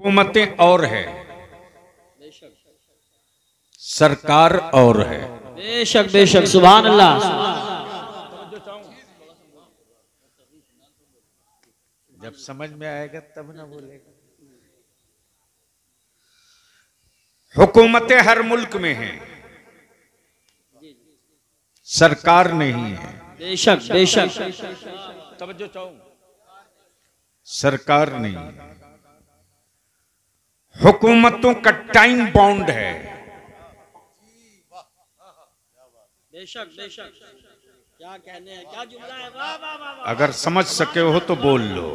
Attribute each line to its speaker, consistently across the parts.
Speaker 1: हुकूमतें और है, सरकार और है।
Speaker 2: बेशक बेशक, सुभान अल्लाह।
Speaker 1: जब समझ में आएगा तब ना बोलेगा। हुकूमतें हर मुल्क में हैं, सरकार नहीं है।
Speaker 2: बेशक बेशक,
Speaker 1: तवज्जो चाहूं, सरकार नहीं है। हुकूमतों का टाइम बाउंड है।
Speaker 2: बेशक बेशक, क्या कहने हैं, क्या जुमला है, वाह वाह वाह।
Speaker 1: अगर समझ सके हो तो बोल लो,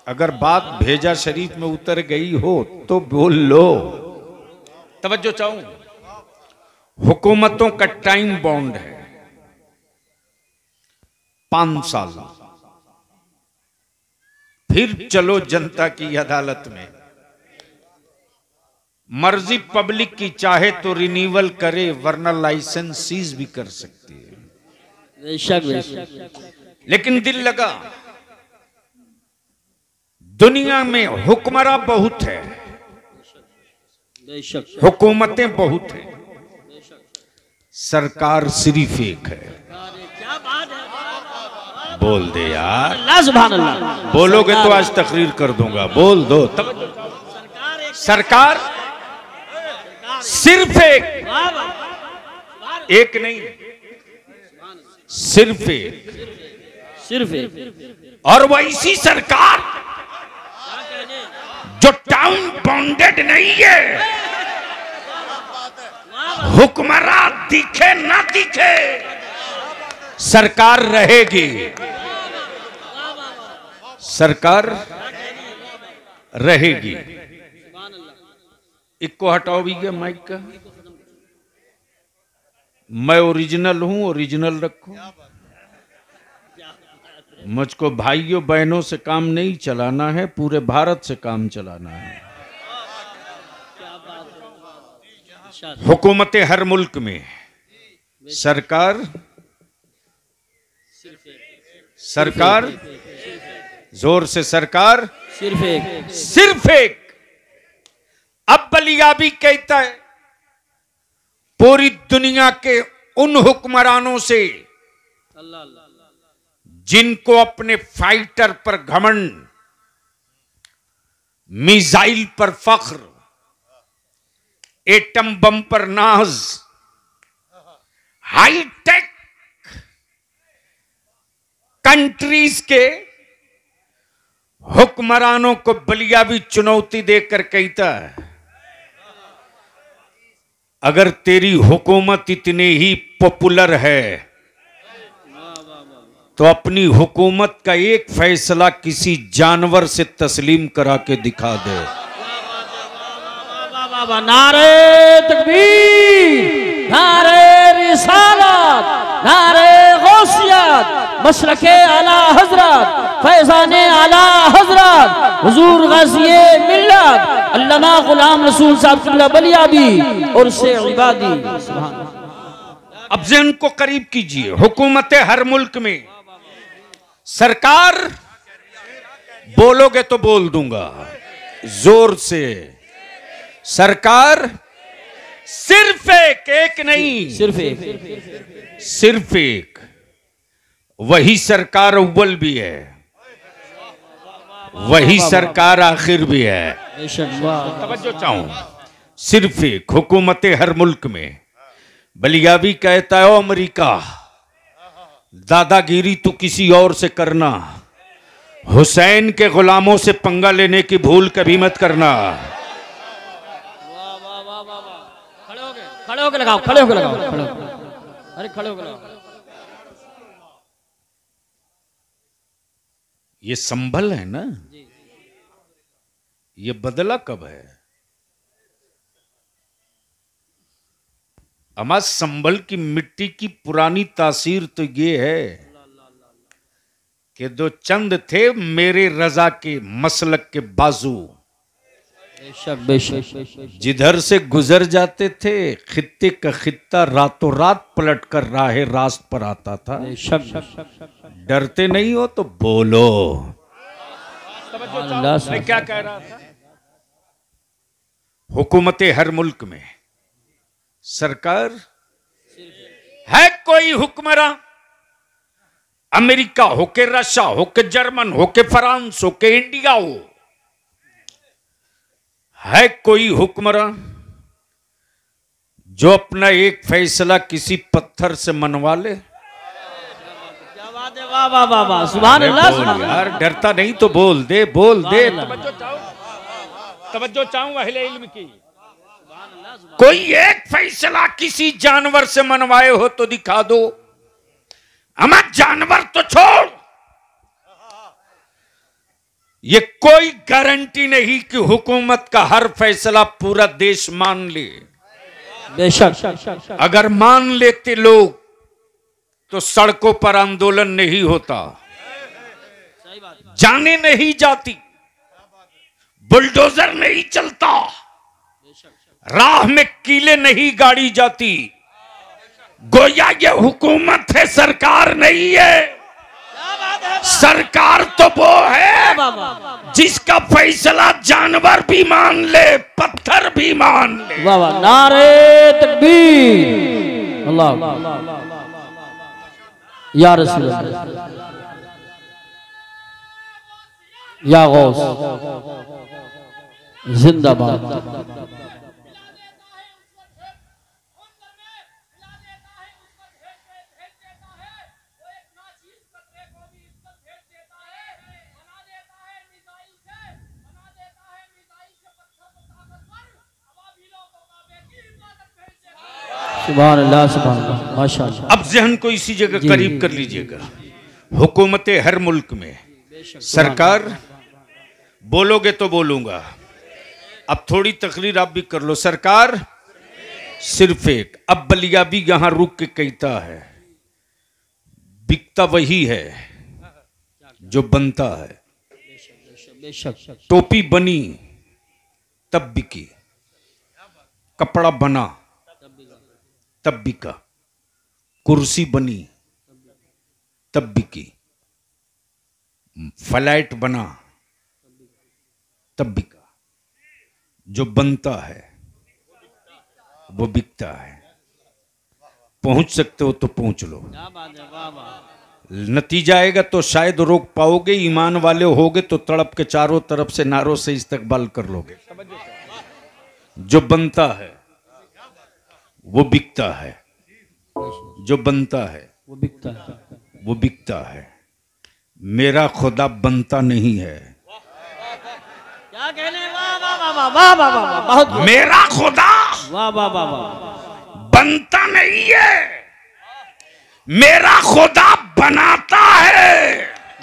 Speaker 1: अगर बात भेजा शरीफ में उतर गई हो तो बोल लो। तवज्जो चाहूं, हुकूमतों का टाइम बाउंड है 5 साल, फिर चलो जनता की अदालत में। मर्जी पब्लिक की चाहे तो रिन्यूअल करे, वरना लाइसेंस सीज भी कर सकती है।
Speaker 2: बेशक बेशक,
Speaker 1: लेकिन दिल लगा, दुनिया में हुक्मरान बहुत है,
Speaker 2: बेशक
Speaker 1: हुकूमतें बहुत है, सरकार सिर्फ एक है।
Speaker 2: क्या बात है,
Speaker 1: बोल दे यार,
Speaker 2: अल्लाह सुभान अल्लाह।
Speaker 1: बोलोगे तो आज तकरीर कर दूंगा। बोल दो। सरकार सिर्फ एक,
Speaker 2: वाह वाह,
Speaker 1: एक नहीं, सिर्फ एक,
Speaker 2: सिर्फ एक।
Speaker 1: और वैसी सरकार जो टाउन बाउंडेड नहीं है। हुक्मरान दिखे ना दिखे, सरकार रहेगी, सरकार रहेगी। इको हटाओ भी गया माइक का। मैं ओरिजिनल हूं, ओरिजिनल रखो। मुझको भाइयों बहनों से काम नहीं चलाना है, पूरे भारत से काम चलाना है। हुकूमतें हर मुल्क में, सरकार सरकार जोर से, सरकार
Speaker 2: सिर्फ एक,
Speaker 1: सिर्फ एक। अब बलियाबी कहता है पूरी दुनिया के उन हुक्मरानों से
Speaker 2: अल्लाह अल्लाह,
Speaker 1: जिनको अपने फाइटर पर घमंड, मिसाइल पर फख्र, एटम बम पर नाज, हाईटेक कंट्रीज के हुक्मरानों को बलियाबी चुनौती देकर कहता है, अगर तेरी हुकूमत इतनी ही पॉपुलर है तो अपनी हुकूमत का एक फैसला किसी जानवर से तस्लीम करा के दिखा दे।
Speaker 2: नारे तकबीर, नारे रिसालत, नारे गौसियत, मशरके आला हजरत, फैजाने आला हजरत, हुजूर गाज़िए मिल्लत अल्लामा गुलाम रसूल साहब किबला बलियाबी और से इबादी।
Speaker 1: अब ज़हन को करीब कीजिए। हुकूमतें हर मुल्क में, सरकार बोलोगे तो बोल दूंगा जोर से। सरकार सिर्फ एक, एक नहीं,
Speaker 2: सिर्फ एक,
Speaker 1: सिर्फ एक। वही सरकार अव्वल भी है, वही सरकार आखिर भी है। तवज्जो चाहूं, सिर्फ एक। हुकूमतें हर मुल्क में। बलियाबी कहता है, ओ अमेरिका, दादागिरी तो किसी और से करना, हुसैन के गुलामों से पंगा लेने की भूल कभी मत करना।
Speaker 2: खड़े होके लगाओ, खड़े होके लगाओ, खड़े होके, अरे खड़े होके लगाओ।
Speaker 1: ये संभल है ना, ये बदला कब है? अमा संभल की मिट्टी की पुरानी तासीर तो ये है कि दो चंद थे मेरे रजा के मसलक के बाजू,
Speaker 2: बेशक बेशक,
Speaker 1: जिधर से गुजर जाते थे खित्ते का खित्ता रातों रात पलट कर राहे रास्त पर आता था। डरते नहीं हो तो बोलो। मैं क्या कह रहा था? हुकूमतें हर मुल्क में, सरकार है कोई हुक्मरान, अमेरिका हो के रशिया हो के जर्मन हो के फ्रांस हो के इंडिया हो, है कोई हुक्मरान जो अपना एक फैसला किसी पत्थर से मनवा ले?
Speaker 2: वाह वाह वाह वाह, सुभान अल्लाह, सुभान
Speaker 1: यार डरता नहीं तो बोल दे, बोल दे। तवज्जो चाहूं अहले इल्म की। कोई एक फैसला किसी जानवर से मनवाए हो तो दिखा दो। अमा जानवर तो छोड़, ये कोई गारंटी नहीं कि हुकूमत का हर फैसला पूरा देश मान ले।
Speaker 2: बेशक,
Speaker 1: अगर मान लेते लोग तो सड़कों पर आंदोलन नहीं होता, जाने नहीं जाती, बुलडोजर नहीं चलता, राह में कीले नहीं गाड़ी जाती। गोया ये हुकूमत है, सरकार नहीं है। सरकार तो वो है जिसका फैसला जानवर भी मान ले, पत्थर भी मान ले।
Speaker 2: वाह वाह, नारे तकबीर, अल्लाह या रसूल अल्लाह, या गौस जिंदाबाद। सुभान अल्लाह, सुभान अल्लाह, माशाअल्लाह।
Speaker 1: अब जहन को इसी जगह करीब कर लीजिएगा। हुकूमतें हर मुल्क में, सरकार बोलोगे तो बोलूंगा, अब थोड़ी तकरीर आप भी कर लो। सरकार सिर्फ एक, अब बलियाबी यहां रुक के कहता है, बिकता वही है जो बनता है। टोपी बनी तब बिकी, कपड़ा बना तब बिका, कुर्सी बनी तब बिकी, फ्लैट बना तब बिका। जो बनता है वो बिकता है। पहुंच सकते हो तो पहुंच लो, नतीजा आएगा तो शायद रोक पाओगे। ईमान वाले होगे तो तड़प के चारों तरफ से नारों से इस्तकबाल कर लोगे। जो बनता है वो बिकता है, जो बनता है
Speaker 2: वो बिकता है,
Speaker 1: वो बिकता है। मेरा खुदा बनता नहीं है।
Speaker 2: क्या कहने, वाह वाह वाह वाह वाह वाह वाह, बहुत
Speaker 1: मेरा खुदा
Speaker 2: वाह वाह वाह वाह,
Speaker 1: बनता नहीं है, मेरा खुदा बनाता है।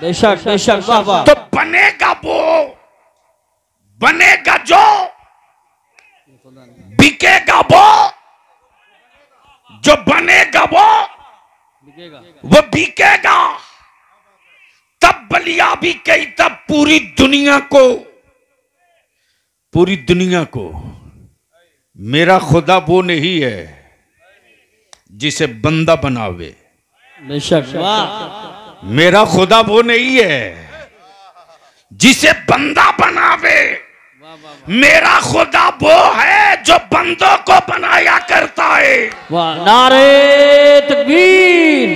Speaker 2: बेशक बेशक, वाह वाह।
Speaker 1: तो बनेगा वो, बनेगा जो, बिकेगा वो, जो बनेगा वो बिकेगा। तब बलियाबी कही, तब पूरी दुनिया को मेरा खुदा वो नहीं है जिसे बंदा बनावे।
Speaker 2: बेशक, वाह।
Speaker 1: मेरा खुदा वो नहीं है जिसे बंदा बनावे। मेरा खुदा वो है जो बंदों को बनाया करता है।
Speaker 2: वाह, नारे तकबीर,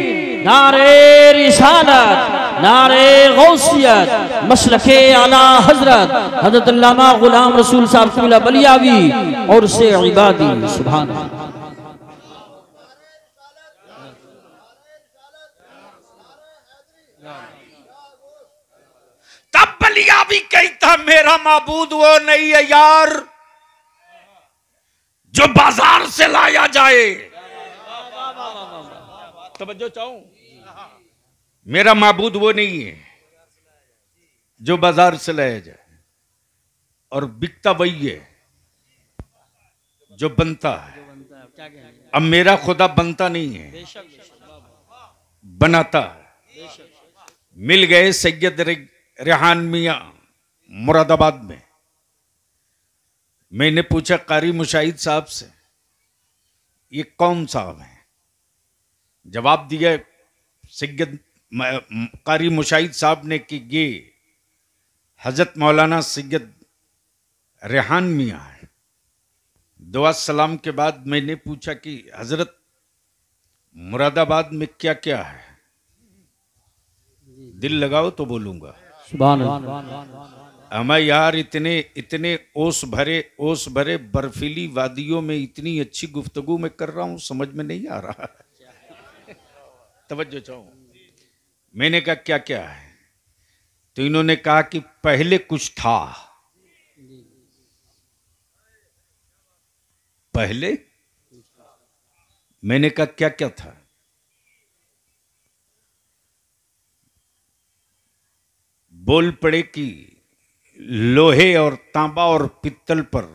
Speaker 2: नारे रिसालत, नारे गौसियत, मसलके आला हजरत हजरत अल्लामा गुलाम रसूल साहब क़िबला बलियावी और से इबादी। सुभान अल्लाह।
Speaker 1: तब बलियावी कहता, मेरा माबूद वो नहीं है यार जो बाजार से लाया जाए। तवज्जो चाहूं, मेरा माबूद वो नहीं है जो बाजार से लाया जाए, और बिकता वही है जो बनता है। अब मेरा खुदा बनता नहीं है, बनाता है। मिल गए सैयद रेहान मियां मुरादाबाद में। मैंने पूछा कारी मुशाहिद साहब से, ये कौन साहब है? जवाब दिया सैयद कारी मुशाहिद साहब ने कि ये हजरत मौलाना सैयद रेहान मियां है। दुआ सलाम के बाद मैंने पूछा कि हजरत मुरादाबाद में क्या क्या है, दिल लगाओ तो बोलूंगा।
Speaker 2: सुभान अल्लाह।
Speaker 1: मैं यार इतने इतने ओस भरे बर्फीली वादियों में इतनी अच्छी गुफ्तगू में कर रहा हूं, समझ में नहीं आ रहा। तवज्जो चाहूं। मैंने कहा क्या क्या है, तो इन्होंने कहा कि पहले कुछ था। पहले मैंने कहा क्या क्या था, बोल पड़े कि लोहे और तांबा और पित्तल पर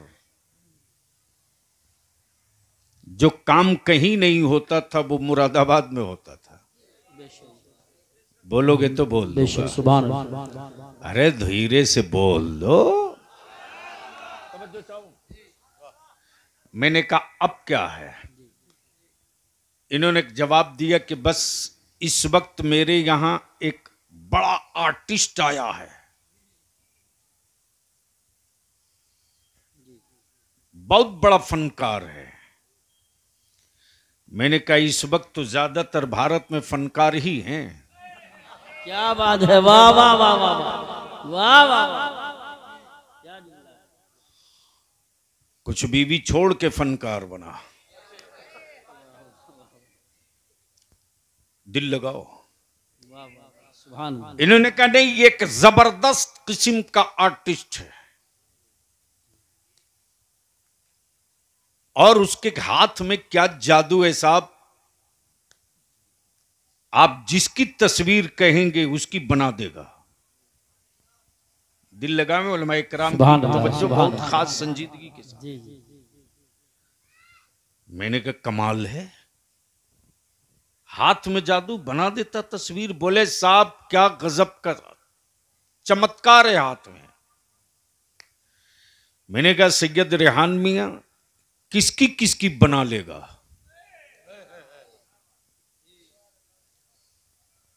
Speaker 1: जो काम कहीं नहीं होता था वो मुरादाबाद में होता था। बोलोगे तो बोल दो।
Speaker 2: सुभान अल्लाह।
Speaker 1: अरे धीरे से बोल दो। मैंने कहा अब क्या है, इन्होंने जवाब दिया कि बस इस वक्त मेरे यहां एक बड़ा आर्टिस्ट आया है, बहुत बड़ा फनकार है। मैंने कहा इस वक्त तो ज्यादातर भारत में फनकार ही हैं।
Speaker 2: क्या बात है, वाह वाह वाह वाह वाह वाह वाह।
Speaker 1: कुछ बीवी छोड़ के फनकार बना। दिल लगाओ।
Speaker 2: सुभान।
Speaker 1: इन्होंने कहा नहीं, ये एक जबरदस्त किस्म का आर्टिस्ट है और उसके हाथ में क्या जादू है साहब, आप जिसकी तस्वीर कहेंगे उसकी बना देगा। दिल लगा में उलमा इकराम की तवज्जो बहुत खास संजीदगी के साथ। मैंने कहा कमाल है, हाथ में जादू बना देता तस्वीर। बोले साहब क्या गजब का चमत्कार है हाथ में। मैंने कहा सैयद रेहान मियां किसकी किसकी बना लेगा,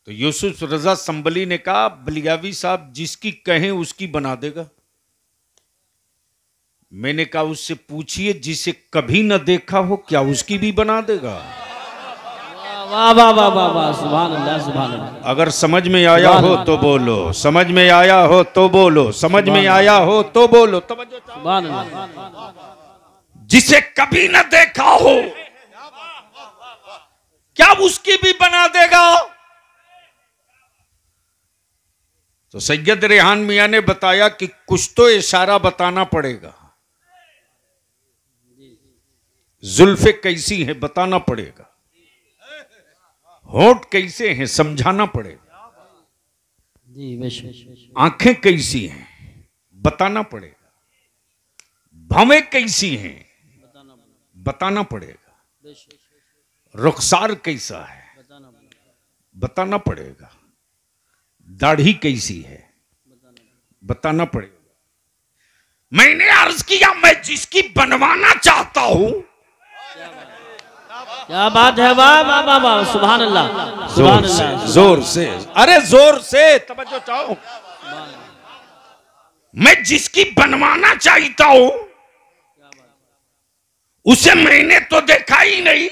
Speaker 1: तो यूसुफ रजा संबली ने कहा बलियावी साहब जिसकी कहें उसकी बना देगा। मैंने कहा उससे पूछिए जिसे कभी न देखा हो क्या उसकी भी बना देगा।
Speaker 2: वाह वाह वाह वाह वाह। सुभान अल्लाह सुभान अल्लाह।
Speaker 1: अगर समझ में आया हो तो बोलो, समझ में आया हो तो बोलो, समझ में आया हो तो बोलो।
Speaker 2: सुभान अल्लाह।
Speaker 1: जिसे कभी न देखा हो क्या उसकी भी बना देगा। तो सैयद रेहान मियां ने बताया कि कुछ तो इशारा बताना पड़ेगा, जुल्फे कैसी हैं बताना पड़ेगा, होंठ कैसे हैं समझाना पड़ेगा, आंखें कैसी हैं बताना पड़ेगा, भवें कैसी हैं बताना पड़ेगा, रुखसार कैसा है बताना पड़ेगा, दाढ़ी कैसी है बताना पड़ेगा। मैंने अर्ज किया मैं जिसकी बनवाना चाहता हूं।
Speaker 2: क्या बात है, वाह वाह वाह वाह। सुभान अल्लाह सुभान अल्लाह।
Speaker 1: जोर से, अरे जोर से तवज्जो चाहो। मैं जिसकी बनवाना चाहता हूं उसे मैंने तो देखा ही नहीं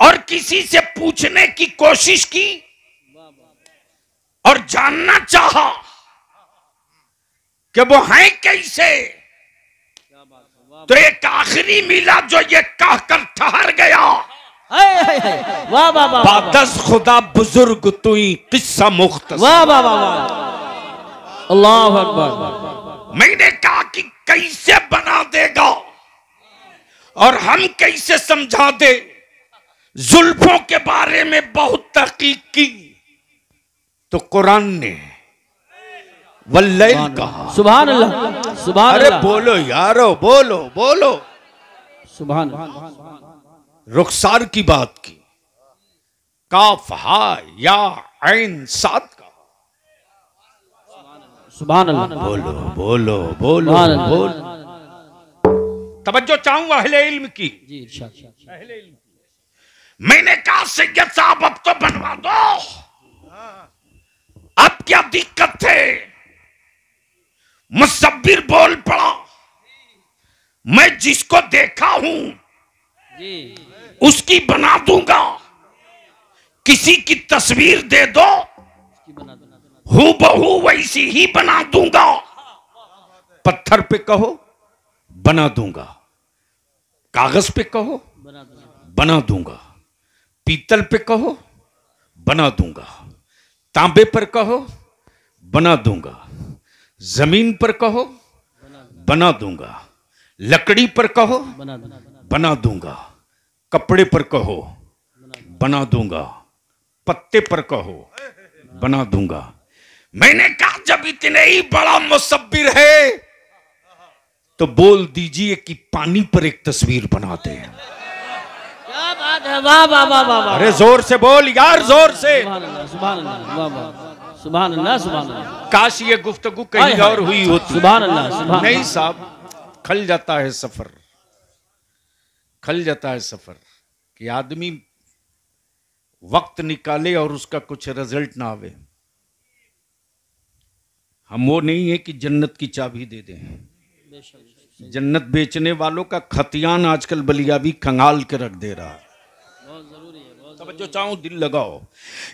Speaker 1: और किसी से पूछने की कोशिश की और जानना चाहा कि वो है कैसे, तो एक आखिरी मिला जो ये कहकर ठहर गया,
Speaker 2: वाह वाह वाह।
Speaker 1: बादस खुदा बुजुर्ग तुई किस्सा मुख्तसर।
Speaker 2: वाह वाह वाह वाह। अल्लाह अकबर।
Speaker 1: मैंने कहा कि कैसे बना देगा और हम कैसे समझा दे। जुल्फों के बारे में बहुत तहकीक की तो कुरान ने वल्लैल कहा।
Speaker 2: सुभान अल्लाह सुभान
Speaker 1: अरे
Speaker 2: अल्लाह।
Speaker 1: बोलो यारो, बोलो बोलो।
Speaker 2: सुभान
Speaker 1: रुखसार की बात की, काफ हा या ऐन साद का।
Speaker 2: सुभान अल्लाह।
Speaker 1: बोलो बोलो बोलो बोलो। तवज्जो चाहूं अहले इल्म की।
Speaker 2: जी इरशाद।
Speaker 1: मैंने कहा सैयद साहब अब तो बनवा दो, अब क्या दिक्कत थे। मुसब्बिर बोल पड़ा, मैं जिसको देखा हूं
Speaker 2: जी
Speaker 1: उसकी बना दूंगा। किसी की तस्वीर दे दो हूबहू वैसी ही बना दूंगा। पत्थर पे कहो बना दूंगा, कागज पे कहो बना दूंगा, पीतल पे कहो बना दूंगा, तांबे पर कहो बना दूंगा, जमीन पर कहो बना दूंगा, लकड़ी पर कहो बना दूंगा, कपड़े पर कहो बना दूंगा, पत्ते पर कहो बना दूंगा। मैंने कहा जब इतने ही बड़ा मुसब्बिर है तो बोल दीजिए कि पानी पर एक तस्वीर बनाते हैं।
Speaker 2: क्या बात है, वाह वाह वाह वाह।
Speaker 1: अरे जोर से बोल यार, जोर से।
Speaker 2: सुभान अल्लाह, सुभान अल्लाह, वाह वाह, सुभान अल्लाह, सुभान अल्लाह।
Speaker 1: काश ये गुफ्तगू कहीं और हुई होती।
Speaker 2: सुभान अल्लाह, सुभान
Speaker 1: नहीं साहब, खल जाता है सफर, खल जाता है सफर कि आदमी वक्त निकाले और उसका कुछ रिजल्ट ना आवे। हम वो नहीं है कि जन्नत की चाबी दे दें। जन्नत बेचने वालों का खतियान आजकल बलिया भी खंगाल के रख दे रहा है। तवज्जो चाहूं, दिल लगाओ,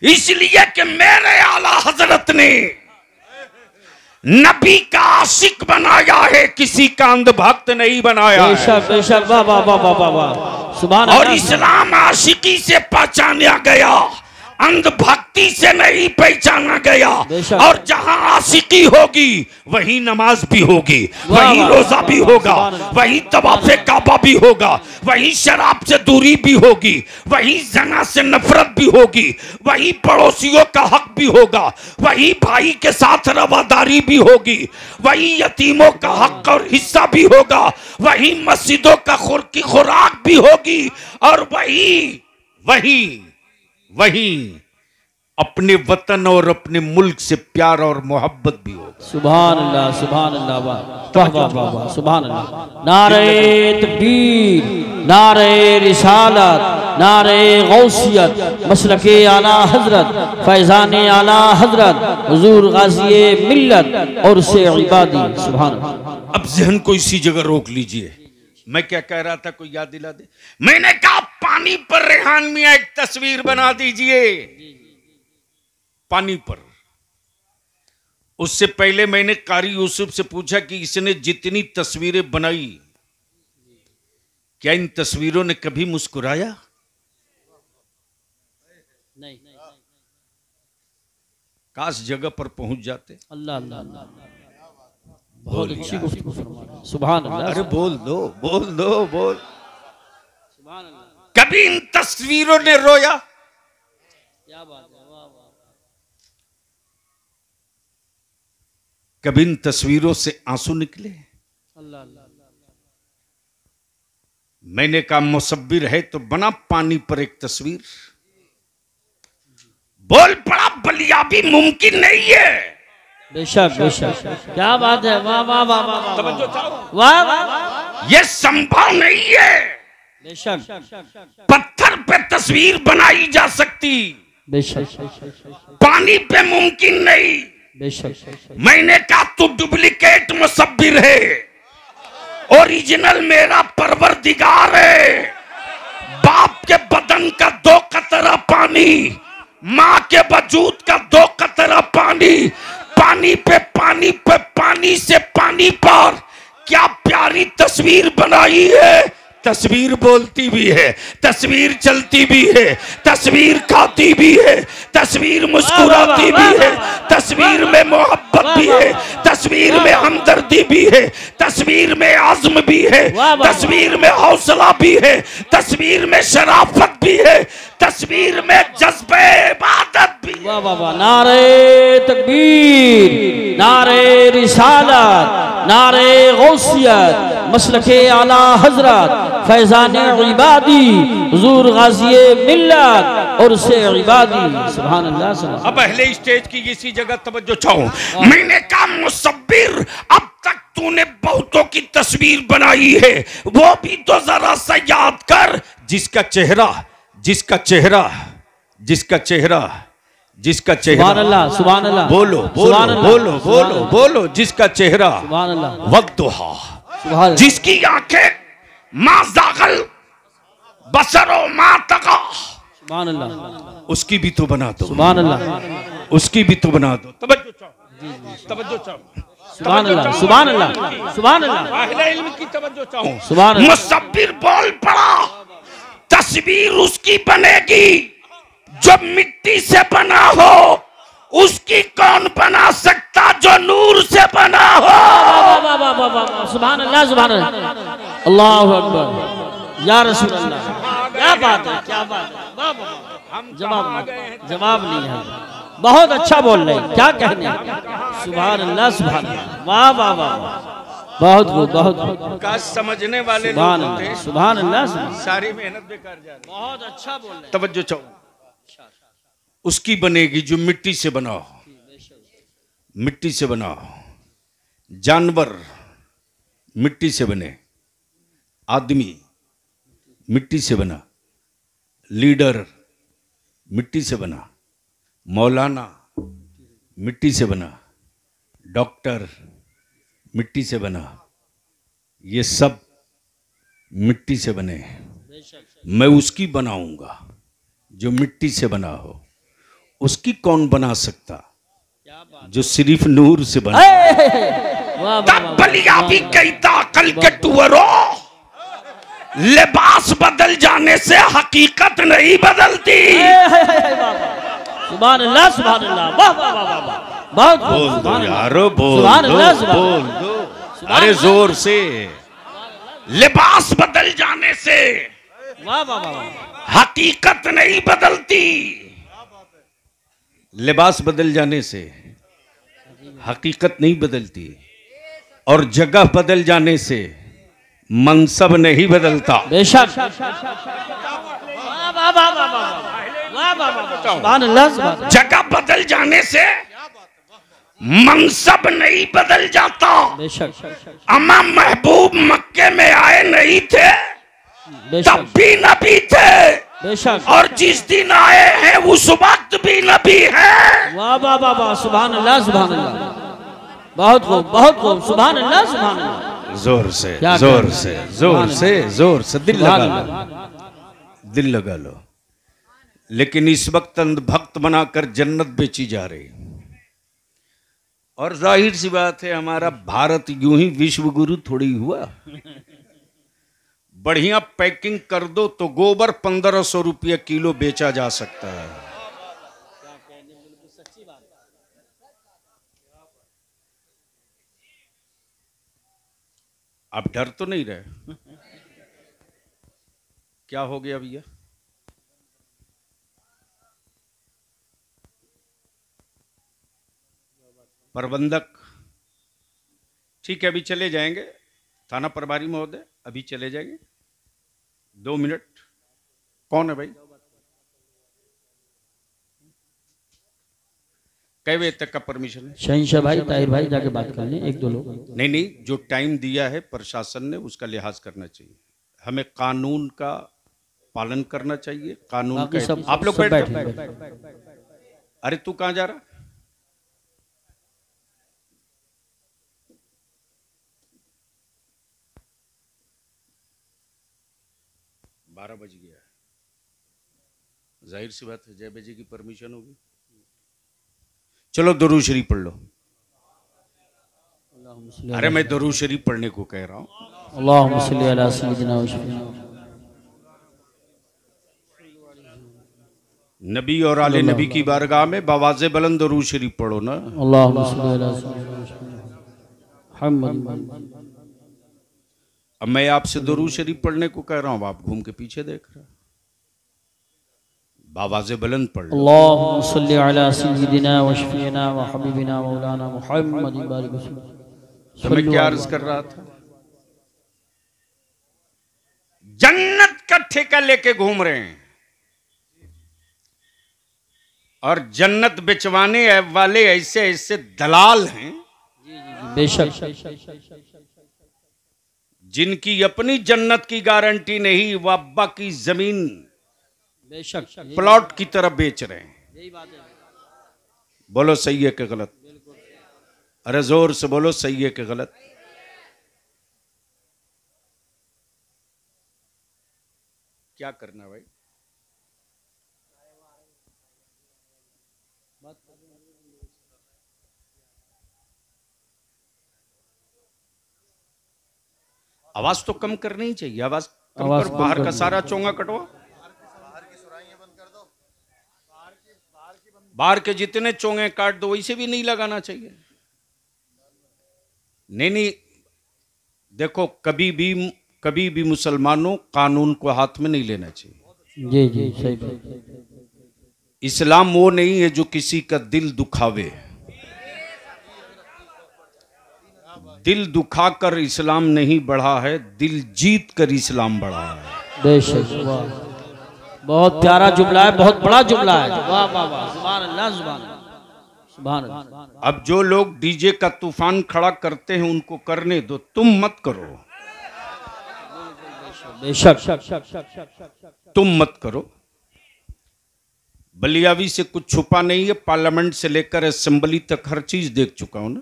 Speaker 1: इसलिए कि मेरे आला हजरत ने नबी का आशिक बनाया है, किसी का अंधभक्त नहीं बनाया है।
Speaker 2: बेशक बेशक, वाह वाह वाह वाह वाह, सुभान
Speaker 1: और
Speaker 2: अल्लाह।
Speaker 1: इस्लाम आशिकी से पहचाना गया, अंधभक्ति से नहीं पहचाना गया। और जहां आशिकी होगी वहीं नमाज भी होगी, वहीं रोजा भी होगा, वहीं तवाफ़े काबा भी होगा, वहीं शराब से दूरी भी होगी, वहीं ज़ना से नफरत भी होगी, वहीं पड़ोसियों का हक भी होगा, वहीं भाई के साथ रवादारी भी होगी, वहीं यतीमों का हक और हिस्सा भी होगा, वहीं मस्जिदों का खुराक भी होगी, और वहीं अपने वतन और अपने मुल्क से प्यार और मोहब्बत भी होगा।
Speaker 2: सुभान अल्लाह, सुभान अल्लाह, वाह वाह वाह वाह, सुभान अल्लाह। नारे तकबीर, नारे रिसालत, नारे गौसियत, मसलके आला हजरत, फैजाने आला हजरत, हुजूर गाज़िए मिल्लत और से इबादी। सुभान अल्लाह।
Speaker 1: अब जहन को इसी जगह रोक लीजिए। मैं क्या कह रहा था, कोई याद दिला दे। मैंने कहा पानी पर रेहान मियां एक तस्वीर बना दीजिए, पानी पर। उससे पहले मैंने कारी यूसुफ से पूछा कि इसने जितनी तस्वीरें बनाई, क्या इन तस्वीरों ने कभी मुस्कुराया?
Speaker 2: नहीं।
Speaker 1: काश जगह पर पहुंच जाते।
Speaker 2: अल्लाह अल्लाह अल्लाह, बहुत अच्छी गुफ्तगू फरमाई। सुभान अल्लाह।
Speaker 1: अरे बोल दो, बोल दो, बोल।
Speaker 2: सुभान अल्लाह।
Speaker 1: कभी इन तस्वीरों ने रोया?
Speaker 2: क्या बात है, वाह वाह।
Speaker 1: कभी इन तस्वीरों से आंसू निकले?
Speaker 2: अल्लाह अल्लाह।
Speaker 1: मैंने कहा मुसब्बिर है तो बना पानी पर एक तस्वीर। बोल पड़ा बलिया भी मुमकिन नहीं है।
Speaker 2: बेशक बेशक, क्या बात है, वाह वाह वाह वाह,
Speaker 1: तवज्जो चाहो,
Speaker 2: वाह वाह।
Speaker 1: ये संभव नहीं है।
Speaker 2: बेशक
Speaker 1: पत्थर पे तस्वीर बनाई जा सकती,
Speaker 2: बेशक
Speaker 1: पानी पे मुमकिन नहीं।
Speaker 2: बेशक।
Speaker 1: मैंने कहा तू डुप्लीकेट मुसब्बिर है, ओरिजिनल मेरा परवरदिगार है। बाप के बदन का 2 कतरा पानी, माँ के वजूद का 2 कतरा पानी, पानी पे पानी पे पानी से पानी पर क्या प्यारी तस्वीर बनाई है। तस्वीर बोलती भी है, तस्वीर चलती भी है, तस्वीर खाती भी है, तस्वीर मुस्कुराती भी है, तस्वीर में मोहब्बत भी है, तस्वीर में हमदर्दी भी है, तस्वीर में आज़्म भी है, तस्वीर में हौसला भी है, तस्वीर में शराफत भी है, तस्वीर में जज्बे इबादत भी।
Speaker 2: वाह वाह वाह। नारे तकबीर, नारे रिसालत, नारे गौसियत, मसलके आला हजरत, फैजाने इबादी, हुजूर गाज़िए मिल्लत और से इबादी। सुभान अल्लाह, सुभान।
Speaker 1: अब अहले स्टेज की इसी जगह तवज्जो चाहो। मैंने कहा मुसब्बिर, अब तक तूने बहुतों की तस्वीर बनाई है, वो भी तो जरा सा याद कर जिसका चेहरा
Speaker 2: सुभान अल्लाह, सुभान अल्लाह।
Speaker 1: बोलो बोलो बोलो बोलो बोलो, जिसका चेहरा
Speaker 2: सुभान अल्लाह।
Speaker 1: वद्दुहा
Speaker 2: सुभान
Speaker 1: जिसकी आंखें मां जागल बसरो मां तका,
Speaker 2: सुभान अल्लाह,
Speaker 1: उसकी भी तो बना दो,
Speaker 2: सुभान अल्लाह,
Speaker 1: उसकी भी तो बना दो। तवज्जो चाहो, तवज्जो चाहो,
Speaker 2: सुभान अल्लाह, सुभान अल्लाह, सुभान अल्लाह,
Speaker 1: अहले इल्म की तवज्जो चाहो।
Speaker 2: सुभान अल्लाह।
Speaker 1: मुसब्बिर बोल पड़ा, तस्वीर उसकी बनेगी जो मिट्टी से बना हो, उसकी कौन बना सकता जो नूर से बना हो।
Speaker 2: वाह वाह वाह वाह, सुभान अल्लाह, सुभान अल्लाह, अल्लाहु अकबर, या रसूल अल्लाह, क्या बात है, क्या बात है, वाह वाह, जवाब नहीं है, बहुत अच्छा बोल रहे हैं, क्या कहने, सुभान अल्लाह, सुभान अल्लाह, वाह वाह वाह, बहुत खूब, बहुत खूब,
Speaker 1: का समझने वाले
Speaker 2: सुभान
Speaker 1: लोग होते,
Speaker 2: अल्लाह, सुभान अल्लाह, सुभान,
Speaker 1: सारी मेहनत बेकार जा रही।
Speaker 2: बहुत अच्छा बोल रहे हैं,
Speaker 1: तवज्जो चाहो, उसकी बनेगी जो मिट्टी से बना हो, मिट्टी से बना हो। जानवर मिट्टी से बने, आदमी मिट्टी से बना, लीडर मिट्टी से बना, मौलाना मिट्टी से बना, डॉक्टर मिट्टी से बना, ये सब मिट्टी से बने। मैं उसकी बनाऊंगा जो मिट्टी से बना हो, उसकी कौन बना सकता जो सिर्फ नूर से बना। तब बलिया भी कहता कल के टुअरो, लिबास बदल जाने से हकीकत नहीं बदलती।
Speaker 2: सुभान अल्लाह, सुभान अल्लाह, वाह वाह वाह वाह, बहुत
Speaker 1: बोल दो यारो, बोल
Speaker 2: सुभान
Speaker 1: दो,
Speaker 2: अल्लाह, सुभान
Speaker 1: बोल दो, अरे जोर से। लिबास बदल जाने से
Speaker 2: वाह वाह वाह,
Speaker 1: हकीकत नहीं बदलती। लिबास बदल जाने से हकीकत नहीं बदलती, और जगह बदल जाने से मनसब नहीं बदलता।
Speaker 2: बेशक, वाह वाह वाह वाह वाह वाह वाह, सुभान अल्लाह, सुभान,
Speaker 1: जगह बदल जाने से मनसब नहीं बदल जाता।
Speaker 2: बेशक,
Speaker 1: अम्मा महबूब मक्के में आए नहीं थे तब
Speaker 2: बेशक,
Speaker 1: भी नबी थे,
Speaker 2: बेशक,
Speaker 1: और जिस दिन आए हैं उस वक्त भी नबी है।
Speaker 2: वाह वाह वाह वाह, सुभान अल्लाह, सुभान अल्लाह, बहुत खूब, बहुत खूब, सुभान अल्लाह, सुभान अल्लाह,
Speaker 1: जोर से,
Speaker 2: क्या
Speaker 1: जोर
Speaker 2: कहना?
Speaker 1: से, जोर से, जोर से दिल
Speaker 2: सुभान
Speaker 1: लगा लो, दिल लगा लो। लेकिन इस वक्त अंधभक्त बनाकर जन्नत बेची जा रही, और जाहिर सी बात है हमारा भारत यूं ही विश्व गुरु थोड़ी हुआ। बढ़िया पैकिंग कर दो तो गोबर 1500 रुपये किलो बेचा जा सकता है। आप डर तो नहीं रहे? क्या हो गया भैया? प्रबंधक ठीक है, अभी चले जाएंगे। थाना प्रभारी महोदय अभी चले जाएंगे, 2 मिनट। कौन है भाई? कै बजे तक का परमिशन है?
Speaker 2: शहंशाह भाई, ताहिर भाई जाके बात कर लें, एक दो लोग।
Speaker 1: नहीं नहीं, जो टाइम दिया है प्रशासन ने उसका लिहाज करना चाहिए। हमें कानून का पालन करना चाहिए, कानून
Speaker 2: बाकी
Speaker 1: का।
Speaker 2: सब
Speaker 1: आप लोग
Speaker 2: सब
Speaker 1: बैठ
Speaker 2: बैठे
Speaker 1: जाओ। अरे तू कहां जा रहा? बारह बज गया है, जाहिर सी बात है 6 बजे की परमिशन होगी। चलो दुरूद शरीफ पढ़ लो। अरे मैं दुरूद शरीफ पढ़ने को कह रहा हूँ।
Speaker 2: अल्लाहुम्मा सल्ली अला सय्यिदिना व शफीना
Speaker 1: नबी और आले नबी की बारगाह में बवाज़े बुलंद दुरूद शरीफ पढ़ो ना।
Speaker 2: अल्लाहुम्मा सल्ली अला सय्यिदिना व शफीना मुहम्मद।
Speaker 1: अब मैं आपसे दुरूद शरीफ पढ़ने को कह रहा हूँ, आप घूम के पीछे देख रहे हैं। बवाज़े बुलंद पढ़ लो।
Speaker 2: अल्लाहुम्मा सल्ली अला सय्यिदिना व शफीना व हबीबिना मौलाना मुहम्मद बारिक वसल्लम।
Speaker 1: तो मैं क्या अर्ज कर रहा था? जन्नत का ठेका लेके घूम रहे हैं, और जन्नत बेचवाने वाले ऐसे ऐसे दलाल हैं
Speaker 2: बेशक,
Speaker 1: जिनकी अपनी जन्नत की गारंटी नहीं, वह अब्बा की जमीन
Speaker 2: बेशक
Speaker 1: प्लॉट की तरफ बेच रहे हैं। बोलो सही है कि गलत? अरे जोर से बोलो, सही है कि गलत? क्या करना भाई? आवाज तो कम करनी ही चाहिए, आवाज कम कर, बाहर का सारा चोंगा कटवा, बाहर के जितने चोंगे काट दो, वैसे भी नहीं लगाना चाहिए। नहीं, देखो कभी भी मुसलमानों कानून को हाथ में नहीं लेना चाहिए।
Speaker 2: जी जी सही बात।
Speaker 1: इस्लाम वो नहीं है जो किसी का दिल दुखावे। दिल दुखाकर इस्लाम नहीं बढ़ा है, दिल जीत कर इस्लाम बढ़ा है।
Speaker 2: बेशक, वाह, बहुत प्यारा जुमला है, बहुत बड़ा जुमला है। वाह वाह वाह, सुभान अल्लाह, सुभान सुभान अल्लाह।
Speaker 1: अब जो लोग डीजे का तूफान खड़ा करते हैं उनको करने दो, तुम मत करो।
Speaker 2: बेशक
Speaker 1: तुम मत करो। बलियावी से कुछ छुपा नहीं है, पार्लियामेंट से लेकर असेंबली तक हर चीज देख चुका हूं ना,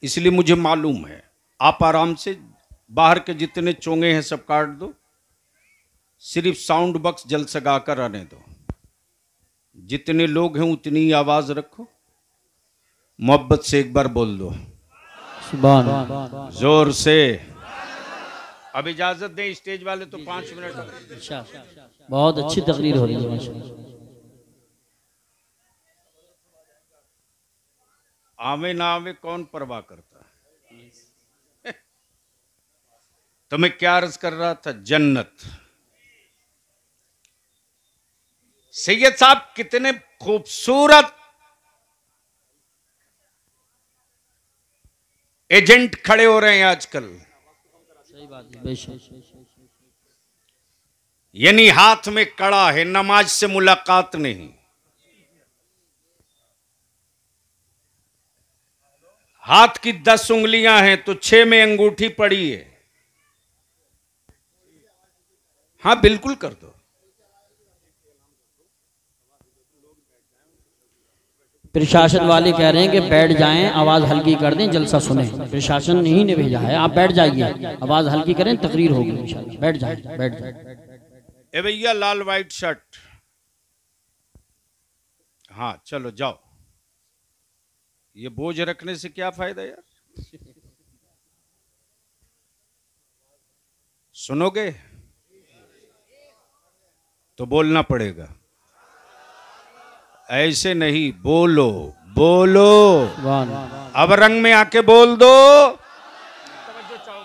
Speaker 1: इसलिए मुझे मालूम है। आप आराम से बाहर के जितने चोंगे हैं सब काट दो, सिर्फ साउंड बॉक्स जल सगा कर आने दो। जितने लोग हैं उतनी ही आवाज रखो, मोहब्बत से एक बार बोल दो
Speaker 2: सुभान,
Speaker 1: जोर से। अब इजाजत दें स्टेज वाले तो 5 मिनट।
Speaker 2: बहुत अच्छी तकरीर हो रही है माशाअल्लाह।
Speaker 1: आवे ना आवे कौन परवाह करता है। तो मैं क्या अर्ज कर रहा था, जन्नत। सैयद साहब कितने खूबसूरत एजेंट खड़े हो रहे हैं आजकल।
Speaker 2: सही बात है, बेशक।
Speaker 1: यानी हाथ में कड़ा है, नमाज से मुलाकात नहीं। हाथ की 10 उंगलियां हैं तो 6 में अंगूठी पड़ी है। हाँ बिल्कुल कर दो।
Speaker 2: प्रशासन वाले कह रहे हैं कि बैठ जाएं, आवाज हल्की कर दें, जलसा सुने। प्रशासन ही ने भेजा है, आप बैठ जाइए, आवाज हल्की करें, तकरीर होगी इंशाल्लाह। बैठ जाए, बैठ जाए।
Speaker 1: ए भैया लाल वाइट शर्ट, हाँ चलो जाओ। ये बोझ रखने से क्या फायदा यार। सुनोगे तो बोलना पड़ेगा, ऐसे नहीं। बोलो बोलो, अब रंग में आके बोल दो।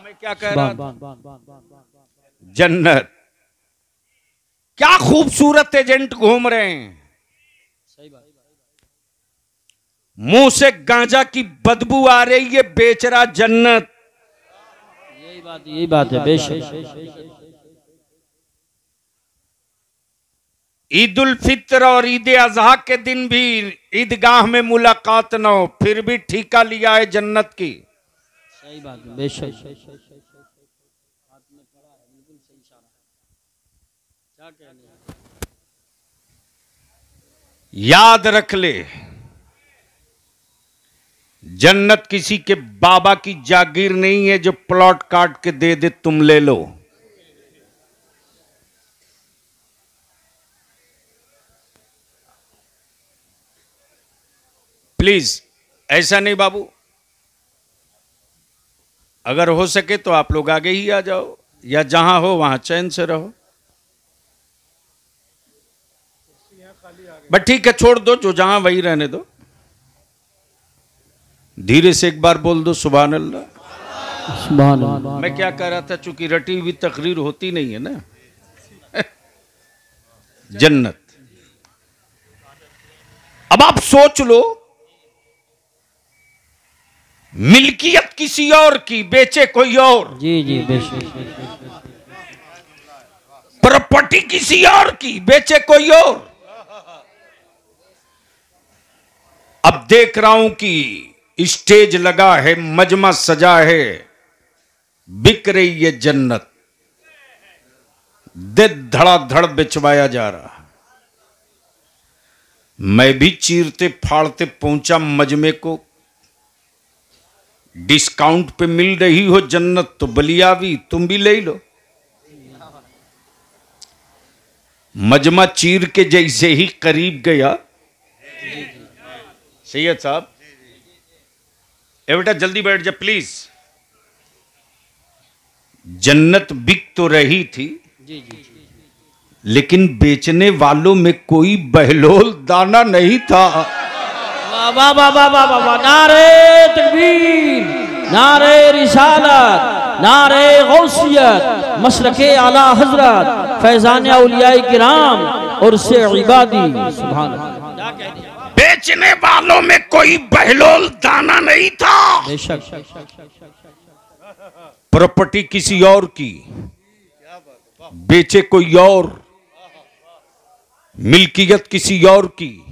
Speaker 1: मैं क्या कह रहा था, जन्नत। क्या खूबसूरत एजेंट घूम रहे हैं, मुंह से गांजा की बदबू आ रही है, बेच रहा जन्नत।
Speaker 2: यही बात है, बेशक।
Speaker 1: ईद उल फित्र और ईद अजहा के दिन भी ईदगाह में मुलाकात न हो, फिर भी ठेका लिया है जन्नत की।
Speaker 2: सही बात है, बेशक।
Speaker 1: याद रख ले, जन्नत किसी के बाबा की जागीर नहीं है जो प्लॉट काट के दे दे तुम ले लो। प्लीज ऐसा नहीं बाबू, अगर हो सके तो आप लोग आगे ही आ जाओ, या जहां हो वहां चैन से रहो। बट ठीक है, छोड़ दो, जो जहां वही रहने दो। धीरे से एक बार बोल दो सुभान अल्लाह।
Speaker 2: सुभान अल्लाह।
Speaker 1: मैं क्या कह रहा था, चूंकि रटी हुई तकरीर होती नहीं है ना। जन्नत। अब आप सोच लो, मिल्कियत किसी और की, बेचे कोई और।
Speaker 2: जी जी बेशक।
Speaker 1: प्रॉपर्टी किसी और की, बेचे कोई और। अब देख रहा हूं कि स्टेज लगा है, मजमा सजा है, बिक रही है जन्नत, दे धड़ाधड़ बेचवाया जा रहा। मैं भी चीरते फाड़ते पहुंचा मजमे को। डिस्काउंट पे मिल रही हो जन्नत तो बलियावी, तुम भी ले लो। मजमा चीर के जैसे ही करीब गया, सैयद साहब ए बेटा जल्दी बैठ जा प्लीज। जन्नत बिक तो रही थी, लेकिन बेचने वालों में कोई बहलोल दाना नहीं था।
Speaker 2: वाह वाह वाह वाह वाह वाह, नारे तकबीर, नारे रिसालत, नारे गौसियत, मसलके आला हजरत, फैजान औलियाए किराम और से इबादी। सुभान अल्लाह।
Speaker 1: बेचने वालों में कोई बहलोल दाना नहीं था।
Speaker 2: बेशक।
Speaker 1: प्रॉपर्टी किसी और की, बेचे कोई और, मिल्कियत किसी और की,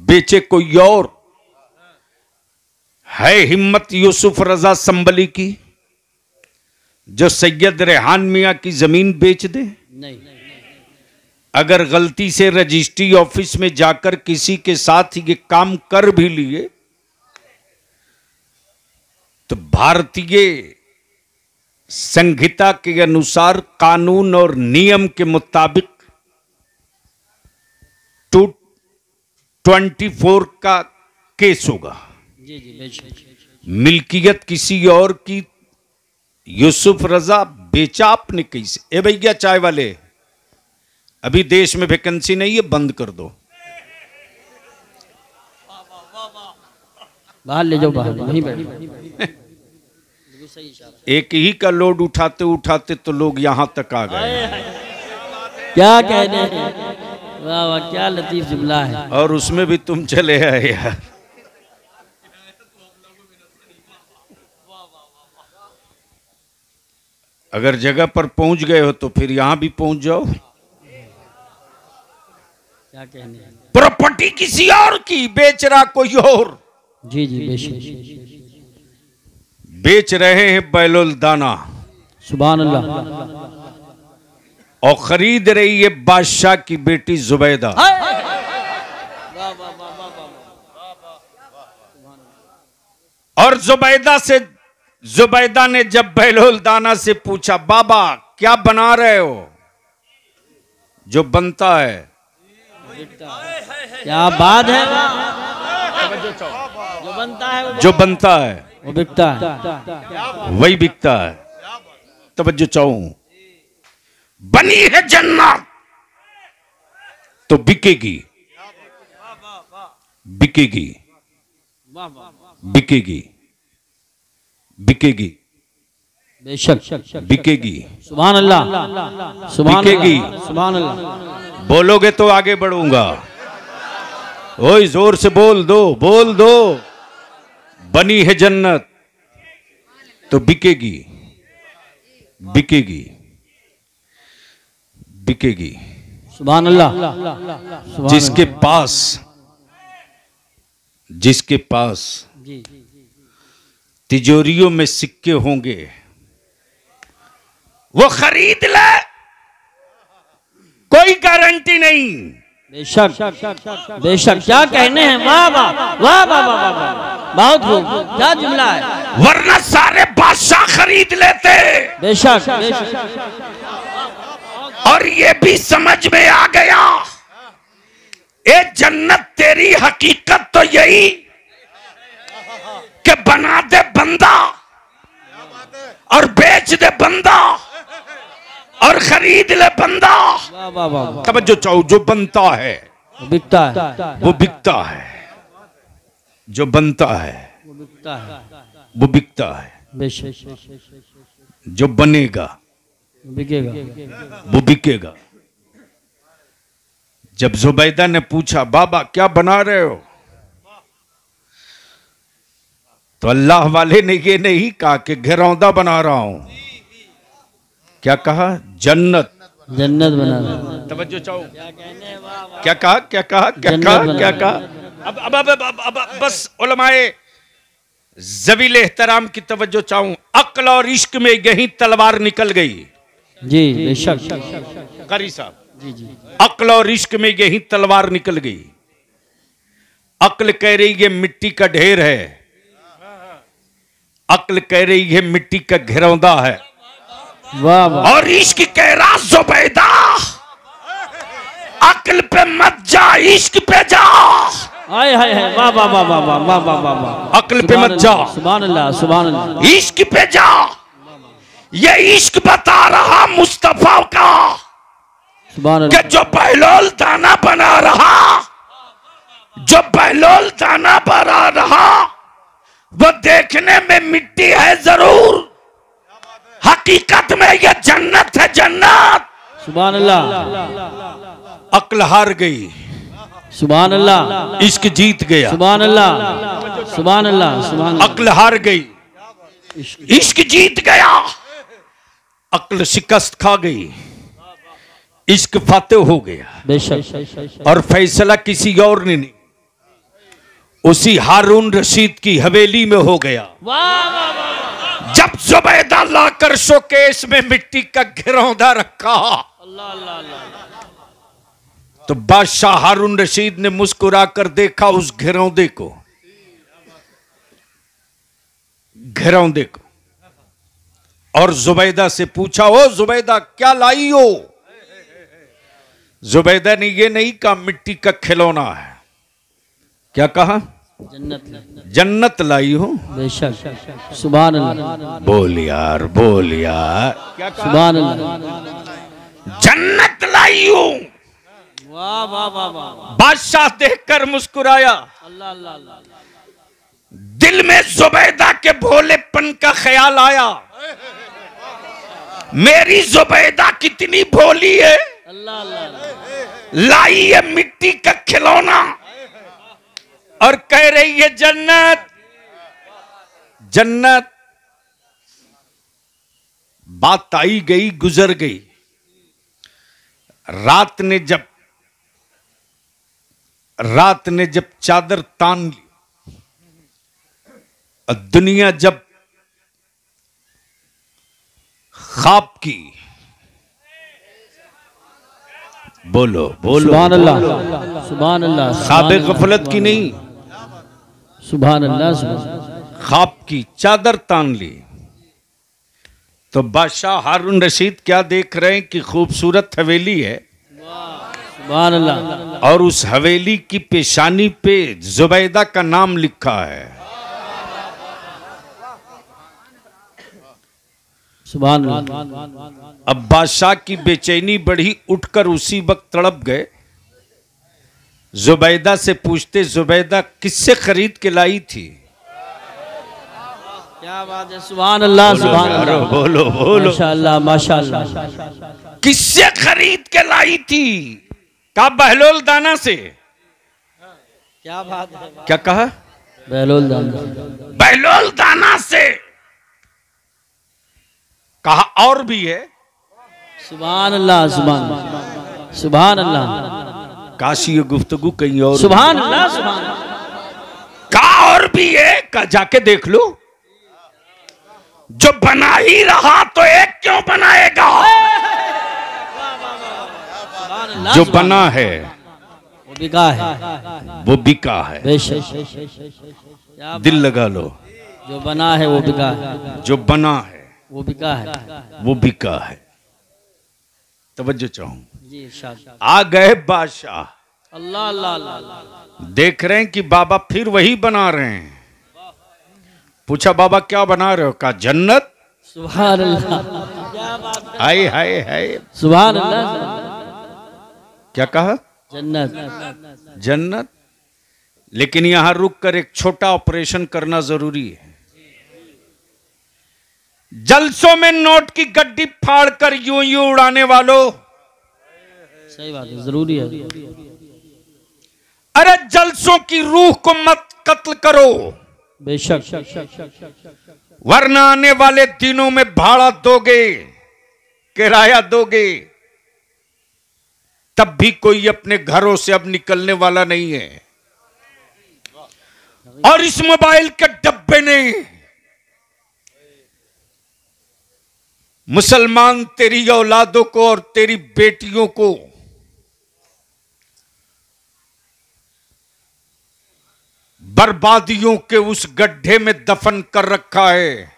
Speaker 1: बेचे कोई और। है हिम्मत यूसुफ रजा संबली की जो सैयद रेहान मियां की जमीन बेच दे?
Speaker 2: नहीं।
Speaker 1: अगर गलती से रजिस्ट्री ऑफिस में जाकर किसी के साथ ये काम कर भी लिए तो भारतीय संहिता के अनुसार, कानून और नियम के मुताबिक 224 का केस होगा।
Speaker 2: जी जी बेशक।
Speaker 1: मिल्कियत किसी और की, यूसुफ रजा बेचा आपने कैसे? ए भैया चाय वाले, अभी देश में वैकेंसी नहीं है, बंद कर दो।
Speaker 2: बाहर ले जाओ, बाहर वहीं बैठ।
Speaker 1: एक ही का लोड उठाते उठाते तो लोग यहां तक आ गए।
Speaker 2: क्या कहने हैं, वाह वाह, क्या लतीफ जुमला है।
Speaker 1: और उसमें भी तुम चले आए यार। अगर जगह पर पहुंच गए हो तो फिर यहां भी पहुंच जाओ।
Speaker 2: क्या कहने हैं।
Speaker 1: प्रॉपर्टी किसी और की, बेच रहा कोई और।
Speaker 2: जी जी बेशक।
Speaker 1: बेच रहे हैं बैलोल दाना,
Speaker 2: सुभान अल्लाह।
Speaker 1: और खरीद रही है बादशाह की बेटी जुबैदा। और जुबैदा ने जब बैलोल दाना से पूछा, बाबा क्या बना रहे हो? जो बनता है।
Speaker 2: क्या बात है। जो बनता है,
Speaker 1: जो बनता है
Speaker 2: वो बिकता है,
Speaker 1: वही बिकता है। तवज्जो चाहूं, बनी है जन्नत तो बिकेगी, बिकेगी, बिकेगी, बिकेगी,
Speaker 2: बेशक
Speaker 1: बिकेगी।
Speaker 2: सुभान अल्लाह, सुभान
Speaker 1: बिकेगी।
Speaker 2: अल्लाह, सुभान अल्लाह।
Speaker 1: बोलोगे तो आगे बढ़ूंगा। ओए जोर से बोल दो, बोल दो। बनी है जन्नत तो बिकेगी, बिकेगी, बिकेगी।
Speaker 2: सुभान अल्लाह।
Speaker 1: जिसके पास, जिसके पास तिजोरियों में सिक्के होंगे वो खरीद ले, कोई गारंटी नहीं।
Speaker 2: बेशक बेशक। क्या कहने हैं, वाह वाह वाह वाह वाह वाह, बहुत खूब, क्या जुमला है।
Speaker 1: वरना सारे बादशाह खरीद लेते।
Speaker 2: बेशक बेशक।
Speaker 1: और ये भी समझ में आ गया, ए जन्नत तेरी हकीकत तो यही कि बना दे बंदा और बेच दे बंदा और खरीद ले बंदा।
Speaker 2: वाह वाह वाह।
Speaker 1: तवज्जो चाहो, जो बनता है
Speaker 2: बिकता है,
Speaker 1: वो बिकता है, जो बनता है
Speaker 2: वो बिकता है,
Speaker 1: वो बिकता है,
Speaker 2: बेशक।
Speaker 1: जो बनेगा
Speaker 2: बिकेगा,
Speaker 1: वो बिकेगा। जब जुबैदा ने पूछा, बाबा क्या बना रहे हो? तो अल्लाह वाले ने ये नहीं कहा कि घरौंदा बना रहा हूं। क्या कहा? जन्नत,
Speaker 2: जन्नत बना रहा।
Speaker 1: तवज्जो चाहो, क्या कहा, क्या कहा, क्या कहा, क्या कहा? अब बस उलमाए ज़वील एहतराम की तवज्जो चाहूं। अक्ल और इश्क में यही तलवार निकल गई।
Speaker 2: जी बेशक।
Speaker 1: कारी साहब,
Speaker 2: जी जी।
Speaker 1: अक्ल और इश्क में यही तलवार निकल गई। अक्ल कह रही है मिट्टी का ढेर है, अक्ल कह रही है मिट्टी का घिरौंदा है,
Speaker 2: वाह वाह।
Speaker 1: और इश्क कह रहा जुबैदा अक्ल पे मत जा, इश्क पे जा।
Speaker 2: हाय हाय हाय, वाह वाह वाह वाह वाह वाह वाह वाह वाह।
Speaker 1: अक्ल पे मत जा,
Speaker 2: सुभान अल्लाह सुभान अल्लाह।
Speaker 1: इश्क पे जा। ये इश्क बता रहा मुस्तफा का
Speaker 2: सुभान
Speaker 1: कि
Speaker 2: अल्लाह।
Speaker 1: जो बहलोल दाना बना रहा, जो बहलोल दाना बना रहा, वो देखने में मिट्टी है जरूर, हकीकत में ये जन्नत है, जन्नत।
Speaker 2: सुभान अल्लाह।
Speaker 1: अक्ल हार गई,
Speaker 2: सुभान अल्लाह।
Speaker 1: इश्क जीत गया।
Speaker 2: सुभान अल्लाह सुभान अल्लाह सुभान अल्लाह।
Speaker 1: अक्ल हार गई, इश्क जीत गया। अक्ल शिकस्त खा गई, इश्क फातेह हो गया।
Speaker 2: बेशक।
Speaker 1: और फैसला किसी और ने नहीं, उसी हारून रशीद की हवेली में हो गया। जब जुबैदा लाकर शोकेस में मिट्टी का घिरौंदा रखा, तो बादशाह हारून रशीद ने मुस्कुराकर देखा उस घिरौंदे को, घिरौंदे को, और जुबैदा से पूछा, ओ जुबैदा क्या लाई हो? जुबैदा ने ये नहीं कहा मिट्टी का खिलौना है, क्या कहा? जन्नत लाई हो।
Speaker 2: बेशक। सुभान अल्लाह।
Speaker 1: बोल यार, बोल यार, क्या कहा?
Speaker 2: सुभान अल्लाह।
Speaker 1: जन्नत लाई हो।
Speaker 2: वाह वाह वाह वाह।
Speaker 1: बादशाह देखकर मुस्कुराया।
Speaker 2: अल्लाह अल्लाह अल्लाह।
Speaker 1: दिल में जुबैदा के भोलेपन का ख्याल आया, मेरी जुबैदा कितनी भोली है,
Speaker 2: अल्लाह अल्लाह।
Speaker 1: लाई है मिट्टी का खिलौना और कह रही है जन्नत, जन्नत। बात आई गई, गुजर गई। रात ने जब चादर तान ली, दुनिया जब ख्वाब की, बोलो बोलो,
Speaker 2: सुभान अल्लाह सुभान अल्लाह।
Speaker 1: ख्वाब गफलत की नहीं,
Speaker 2: सुभान अल्लाह।
Speaker 1: ख्वाब की चादर तान ली, तो बादशाह हारून रशीद क्या देख रहे हैं कि खूबसूरत हवेली है,
Speaker 2: सुभान अल्लाह।
Speaker 1: और उस हवेली की पेशानी पे जुबैदा का नाम लिखा है।
Speaker 2: सुभान अल्लाह।
Speaker 1: अब बादशाह की बेचैनी बढ़ी, उठकर उसी वक्त तड़प गए। जुबैदा से पूछते, जुबैदा किससे खरीद के लाई थी?
Speaker 2: क्या बात है, सुभान अल्लाह सुभान अल्लाह।
Speaker 1: बोलो बोलो,
Speaker 2: माशाअल्लाह माशाअल्लाह।
Speaker 1: किससे खरीद के लाई थी? कहा बहलोल दाना से।
Speaker 2: क्या बात है,
Speaker 1: क्या कहा?
Speaker 2: बहलोल दाना।
Speaker 1: बहलोल दाना से। कहा और भी है।
Speaker 2: सुभान अल्लाह सुभान अल्लाह सुभान अल्लाह।
Speaker 1: काश ये गुफ्तगू कहीं और।
Speaker 2: सुभान अल्लाह सुभान अल्लाह।
Speaker 1: कहा और भी है, कहा जाके देख लो। जो बना ही रहा तो एक क्यों बनाएगा? जो बना है
Speaker 2: वो बिका है,
Speaker 1: वो बिका है।
Speaker 2: बेशक।
Speaker 1: दिल लगा लो,
Speaker 2: जो बना है वो बिका है,
Speaker 1: जो बना है
Speaker 2: वो बिका है,
Speaker 1: वो बिका है। तवज्जो चाहूं।
Speaker 2: जी इरशाद।
Speaker 1: आ गए बादशाह,
Speaker 2: अल्लाह अल्लाह अल्लाह।
Speaker 1: देख रहे हैं कि बाबा फिर वही बना रहे हैं। पूछा बाबा क्या बना रहे हो? कहा जन्नत।
Speaker 2: सुभान अल्लाह।
Speaker 1: हाय हाय हाय।
Speaker 2: सुभान अल्लाह।
Speaker 1: क्या कहा?
Speaker 2: जन्नत।
Speaker 1: जन्नत। लेकिन यहां रुककर एक छोटा ऑपरेशन करना जरूरी है। जलसों में नोट की गड्डी फाड़कर यूं यूं उड़ाने वालों,
Speaker 2: सही बात है, जरूरी है।
Speaker 1: अरे जलसों की रूह को मत कत्ल करो,
Speaker 2: बेशक।
Speaker 1: वरना आने वाले दिनों में भाड़ा दोगे, किराया दोगे, तब भी कोई अपने घरों से अब निकलने वाला नहीं है। और इस मोबाइल के डब्बे ने मुसलमान तेरी औलादों को और तेरी बेटियों को बर्बादियों के उस गड्ढे में दफन कर रखा है।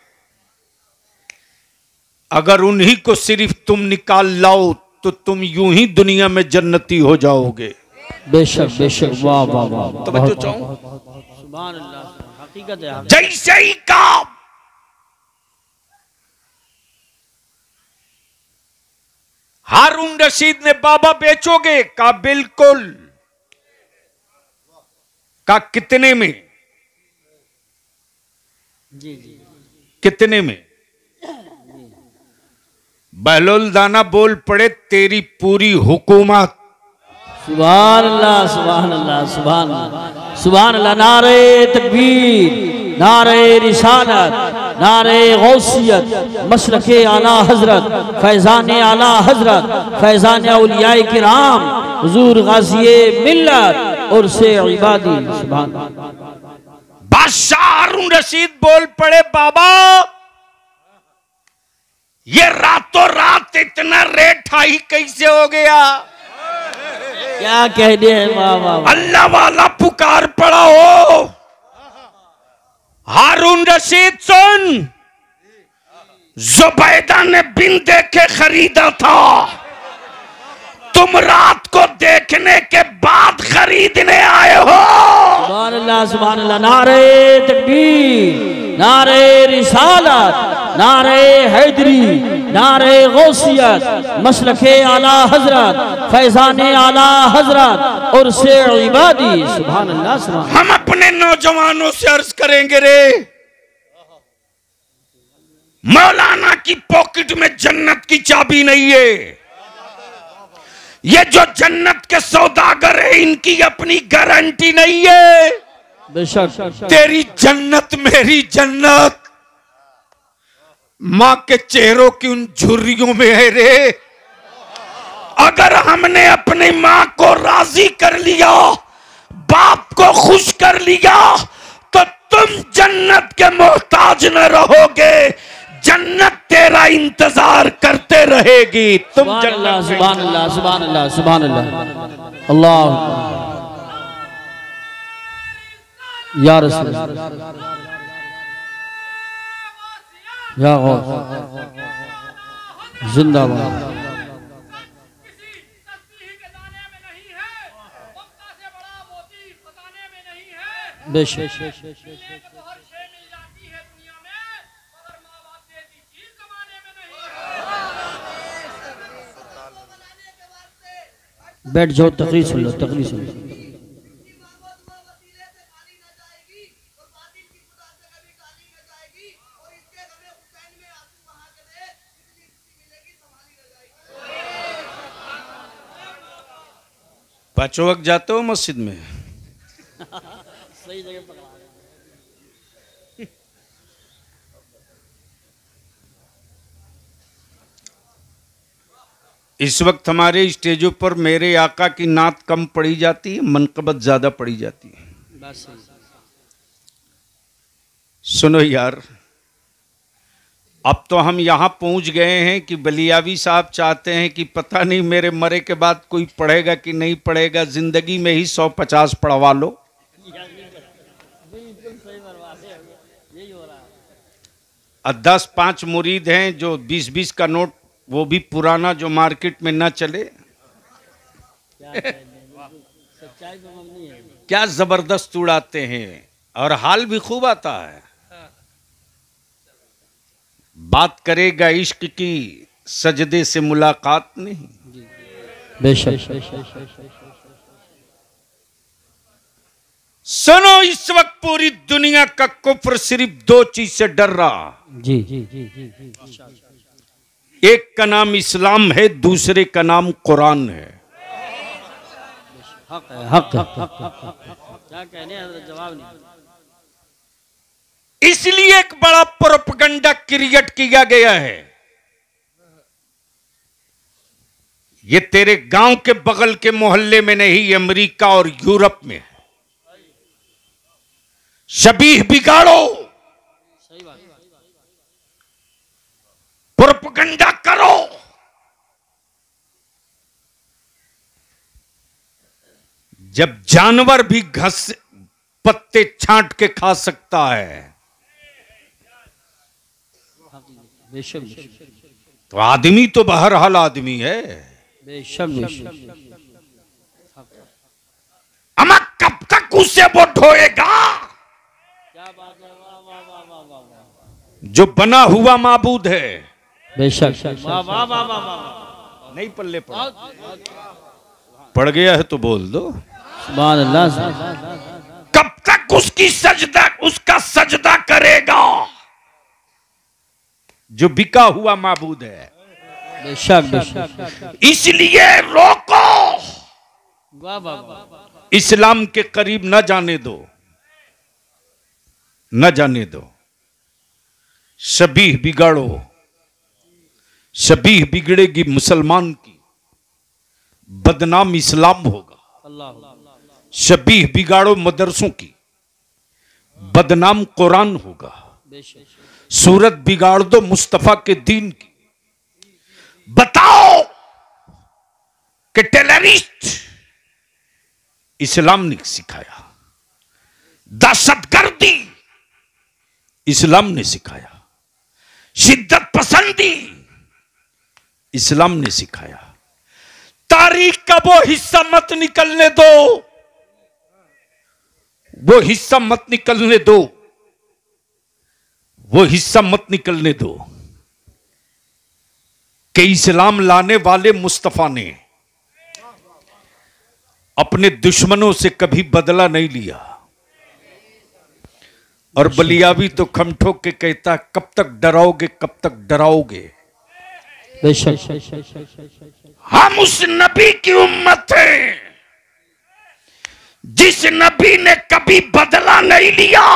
Speaker 1: अगर उन्हीं को सिर्फ तुम निकाल लाओ तो तुम यूं ही दुनिया में जन्नती हो जाओगे।
Speaker 2: बेशक बेशक, वाह वाह वाह,
Speaker 1: तवज्जो चाहूं,
Speaker 2: सुभान अल्लाह, हकीकत है।
Speaker 1: जैसे ही का हारून रशीद ने बाबा बेचोगे, का बिल्कुल, का कितने में,
Speaker 2: जी जी,
Speaker 1: कितने में? बहलोल दाना बोल पड़े तेरी पूरी हुकूमत।
Speaker 2: सुभान अल्लाह सुभान अल्लाह सुभान अल्लाह सुभान अल्लाह। नारे तकबीर, नारे रिसालत, नारे गौसियत, मसलके आला हजरत, फैजान आला हजरत, फैजान औलियाए किराम, हुजूर गाज़िए मिल्लत और से इबादी। सुभान
Speaker 1: बादशाह हारून रशीद बोल पड़े बाबा ये रातों रात इतना रेट हाई कैसे हो गया?
Speaker 2: क्या कहने हैं, वाह वाह।
Speaker 1: अल्लाह वाला पुकार पड़ा हो। हारून रशीद सुन, जुबैदा ने बिन देखे खरीदा था, तुम रात को देखने के बाद खरीदने आए हो।
Speaker 2: सुभान अल्लाह सुभान अल्लाह। नारे तकबीर, नारे रिसालत, नारे हैदरी, नारे गौसियत, मसलके आला हजरत, फैजाने आला हजरत और से इबादी। सुभान अल्लाह सुभान।
Speaker 1: हम अपने नौजवानों से अर्ज करेंगे रे, मौलाना की पॉकेट में जन्नत की चाबी नहीं है। ये जो जन्नत के सौदागर है इनकी अपनी गारंटी नहीं है।
Speaker 2: बेशक
Speaker 1: तेरी जन्नत मेरी जन्नत मां के चेहरों की उन झुर्रियों में है रे। अगर हमने अपनी मां को राजी कर लिया, बाप को खुश कर लिया, तो तुम जन्नत के मोहताज न रहोगे, जन्नत तेरा इंतजार करते रहेगी। तुम
Speaker 2: सुभान अल्लाह सुभान अल्लाह सुभान अल्लाह सुभान अल्लाह। अल्लाह या रसूल या गौस जिंदाबाद। बेशक बैठ जाओ, तकरीर सुन लो, तकरीर सुन लो।
Speaker 1: पांचों वक्त जाते हो मस्जिद में?
Speaker 2: सही जगह पकड़ा।
Speaker 1: इस वक्त हमारे स्टेजों पर मेरे आका की नात कम पड़ी जाती है, मनकबत ज्यादा पड़ी जाती है। सुनो यार, अब तो हम यहां पहुंच गए हैं कि बलियावी साहब चाहते हैं कि पता नहीं मेरे मरे के बाद कोई पढ़ेगा कि नहीं पढ़ेगा, जिंदगी में ही 150 पढ़वा लो। और 10-5 मुरीद हैं जो 20-20 का नोट, वो भी पुराना जो मार्केट में ना चले। क्या जबरदस्त उड़ाते हैं और हाल भी खूब आता है। बात करेगा इश्क की, सजदे से मुलाकात नहीं।
Speaker 2: बेशक
Speaker 1: सुनो, इस वक्त पूरी दुनिया का कुफ्र सिर्फ 2 चीज से डर रहा।
Speaker 2: जी
Speaker 1: एक का नाम इस्लाम है, दूसरे का नाम कुरान है।
Speaker 2: हक क्या कहने हैं, जवाब नहीं।
Speaker 1: इसलिए एक बड़ा प्रोपगंडा क्रिएट किया गया है। ये तेरे गांव के बगल के मोहल्ले में नहीं, अमेरिका और यूरोप में है। शबीह बिगाड़ो,
Speaker 2: सही बात,
Speaker 1: प्रोपगंडा करो, जब जानवर भी घास पत्ते छांट के खा सकता है
Speaker 2: बेशक
Speaker 1: तो आदमी तो बहरहाल आदमी है। अमा कब तक उसे वो ढोएगा जो बना हुआ माबूद है।
Speaker 2: बेशक
Speaker 1: नहीं पल्ले पड़ गया है तो बोल दो
Speaker 2: सुभान अल्लाह।
Speaker 1: कब तक उसका सजदा करेगा जो बिका हुआ माबूद है।
Speaker 2: बेशक
Speaker 1: इसलिए रोको, इस्लाम के करीब न जाने दो, न जाने दो। शबीह बिगाड़ो, शबीह बिगड़ेगी मुसलमान की, बदनाम इस्लाम होगा। शबीह बिगाड़ो मदरसों की, बदनाम कुरान होगा। सूरत बिगाड़ दो मुस्तफा के दीन की। बताओ कि टेररिस्ट इस्लाम ने सिखाया, दहशतगर्दी इस्लाम ने सिखाया, शिद्दत पसंदी इस्लाम ने सिखाया। तारीख का वो हिस्सा मत निकलने दो, वो हिस्सा मत निकलने दो, वो हिस्सा मत निकलने दो कि इस्लाम लाने वाले मुस्तफा ने अपने दुश्मनों से कभी बदला नहीं लिया। और बलियावी तो खम ठोक के कहता, कब तक डराओगे, कब तक डराओगे। हम उस नबी की उम्मत हैं जिस नबी ने कभी बदला नहीं लिया।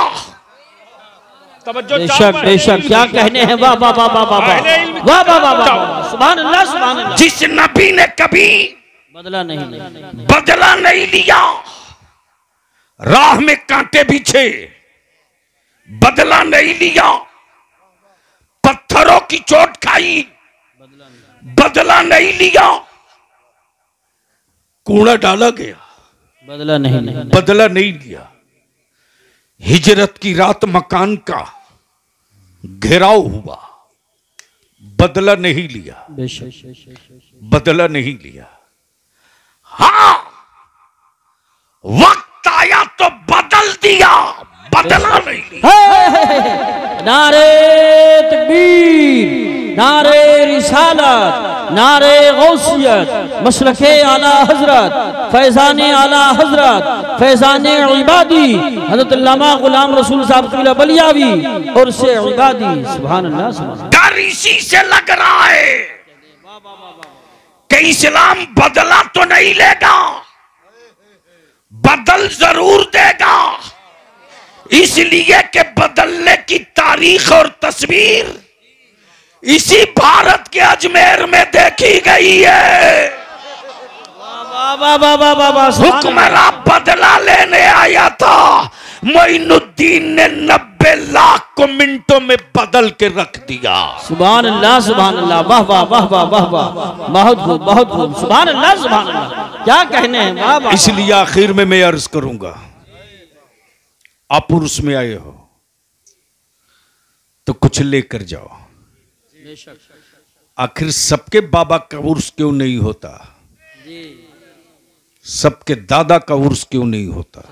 Speaker 2: बेशक बेशक, क्या कहने हैं। वाह वाह वाह वाह वाह वाह वाह वाह वाह, सुभान अल्लाह सुभान अल्लाह।
Speaker 1: जिस नबी ने कभी बदला नहीं लिया, राह में कांटे बिछे, बदला नहीं लिया, पत्थरों की चोट खाई, बदला नहीं लिया, कूड़ा डाला गया, बदला नहीं लिया। हिजरत की रात मकान का घेराव हुआ, बदला नहीं लिया, बदला नहीं लिया। हाँ, वक्त आया तो बदल दिया, बदला नहीं लिया।
Speaker 2: नारे तकबीर, नारे रिसालत, नारे गौसियत, मसलके आला हजरत, फैजाने आला हजरत, फैजाने इबादी हजरत अल्लामा गुलाम रसूल साहब क़िला बलियावी और से इबादी। सुभान अल्लाह सुभान अल्लाह।
Speaker 1: डर इसी से लग रहा है कि इस्लाम बदला तो नहीं लेगा, बदल जरूर देगा। इसलिए कि बदलने की तारीख और तस्वीर इसी भारत के अजमेर में देखी गई है। हुक्मरान बदला लेने आया था, मोइनुद्दीन ने 90 लाख को मिनटों में बदल के रख दिया।
Speaker 2: सुभान अल्लाह सुभान अल्लाह, वाह वाह वाह वाह वाह वाह, बहुत खूब बहुत खूब, सुभान अल्लाह सुभान अल्लाह, क्या कहने हैं। वाह वाह।
Speaker 1: इसलिए आखिर में मैं अर्ज करूंगा, आप उर्स में आए हो तो कुछ लेकर जाओ। आखिर सबके बाबा का उर्स क्यों नहीं होता, सबके दादा का उर्स क्यों नहीं होता।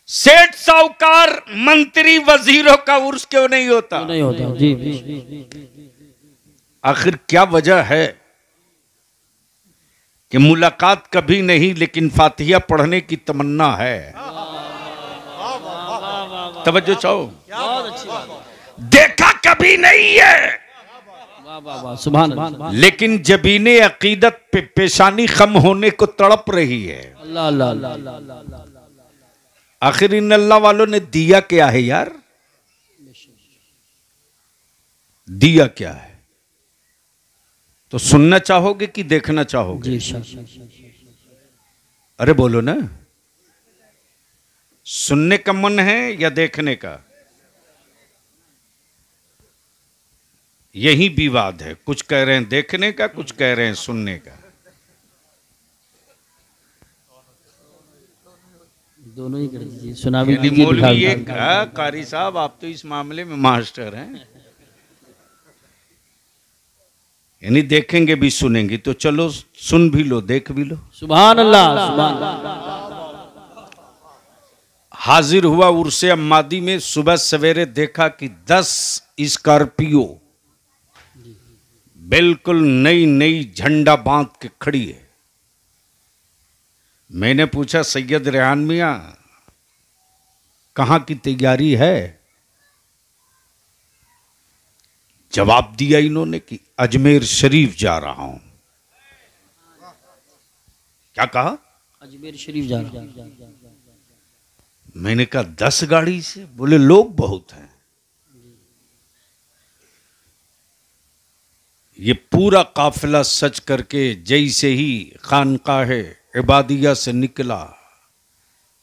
Speaker 1: सेठ साहूकार मंत्री वजीरों का उर्स क्यों नहीं होता,
Speaker 2: नहीं होता जी।
Speaker 1: आखिर क्या वजह है कि मुलाकात कभी नहीं लेकिन फातिहा पढ़ने की तमन्ना है। तवज्जो चाहो, देखा कभी नहीं है
Speaker 2: सुभान अल्लाह,
Speaker 1: लेकिन जबीने अकीदत पे पेशानी खम होने को तड़प रही है।
Speaker 2: अल्लाह अल्लाह अल्लाह।
Speaker 1: आखिर इन अल्लाह वालों ने दिया क्या है यार, दिया क्या है। तो सुनना चाहोगे कि देखना चाहोगे। अरे बोलो ना, सुनने का मन है या देखने का। यही विवाद है, कुछ कह रहे हैं देखने का, कुछ कह रहे हैं सुनने का।
Speaker 2: दोनों ही कर दीजिए, सुना भी
Speaker 1: यानी
Speaker 2: दीजिए।
Speaker 1: मौलवी ये कहा, कारी साहब आप तो इस मामले में मास्टर हैं, यानी देखेंगे भी सुनेंगे, तो चलो सुन भी लो देख भी लो।
Speaker 2: सुभान अल्लाह, सुभान अल्लाह।
Speaker 1: हाजिर हुआ उर्से अम्मादी में, सुबह सवेरे देखा कि 10 स्कॉर्पियो बिल्कुल नई नई झंडा बांध के खड़ी है। मैंने पूछा सैयद रेहान मियां कहां की तैयारी है? जवाब दिया इन्होंने कि अजमेर शरीफ जा रहा हूं। क्या कहा?
Speaker 2: अजमेर शरीफ जा रहा हूं।
Speaker 1: मैंने कहा 10 गाड़ी से? बोले लोग बहुत हैं। ये पूरा काफिला सच करके जैसे ही खानकाह इबादिया से निकला,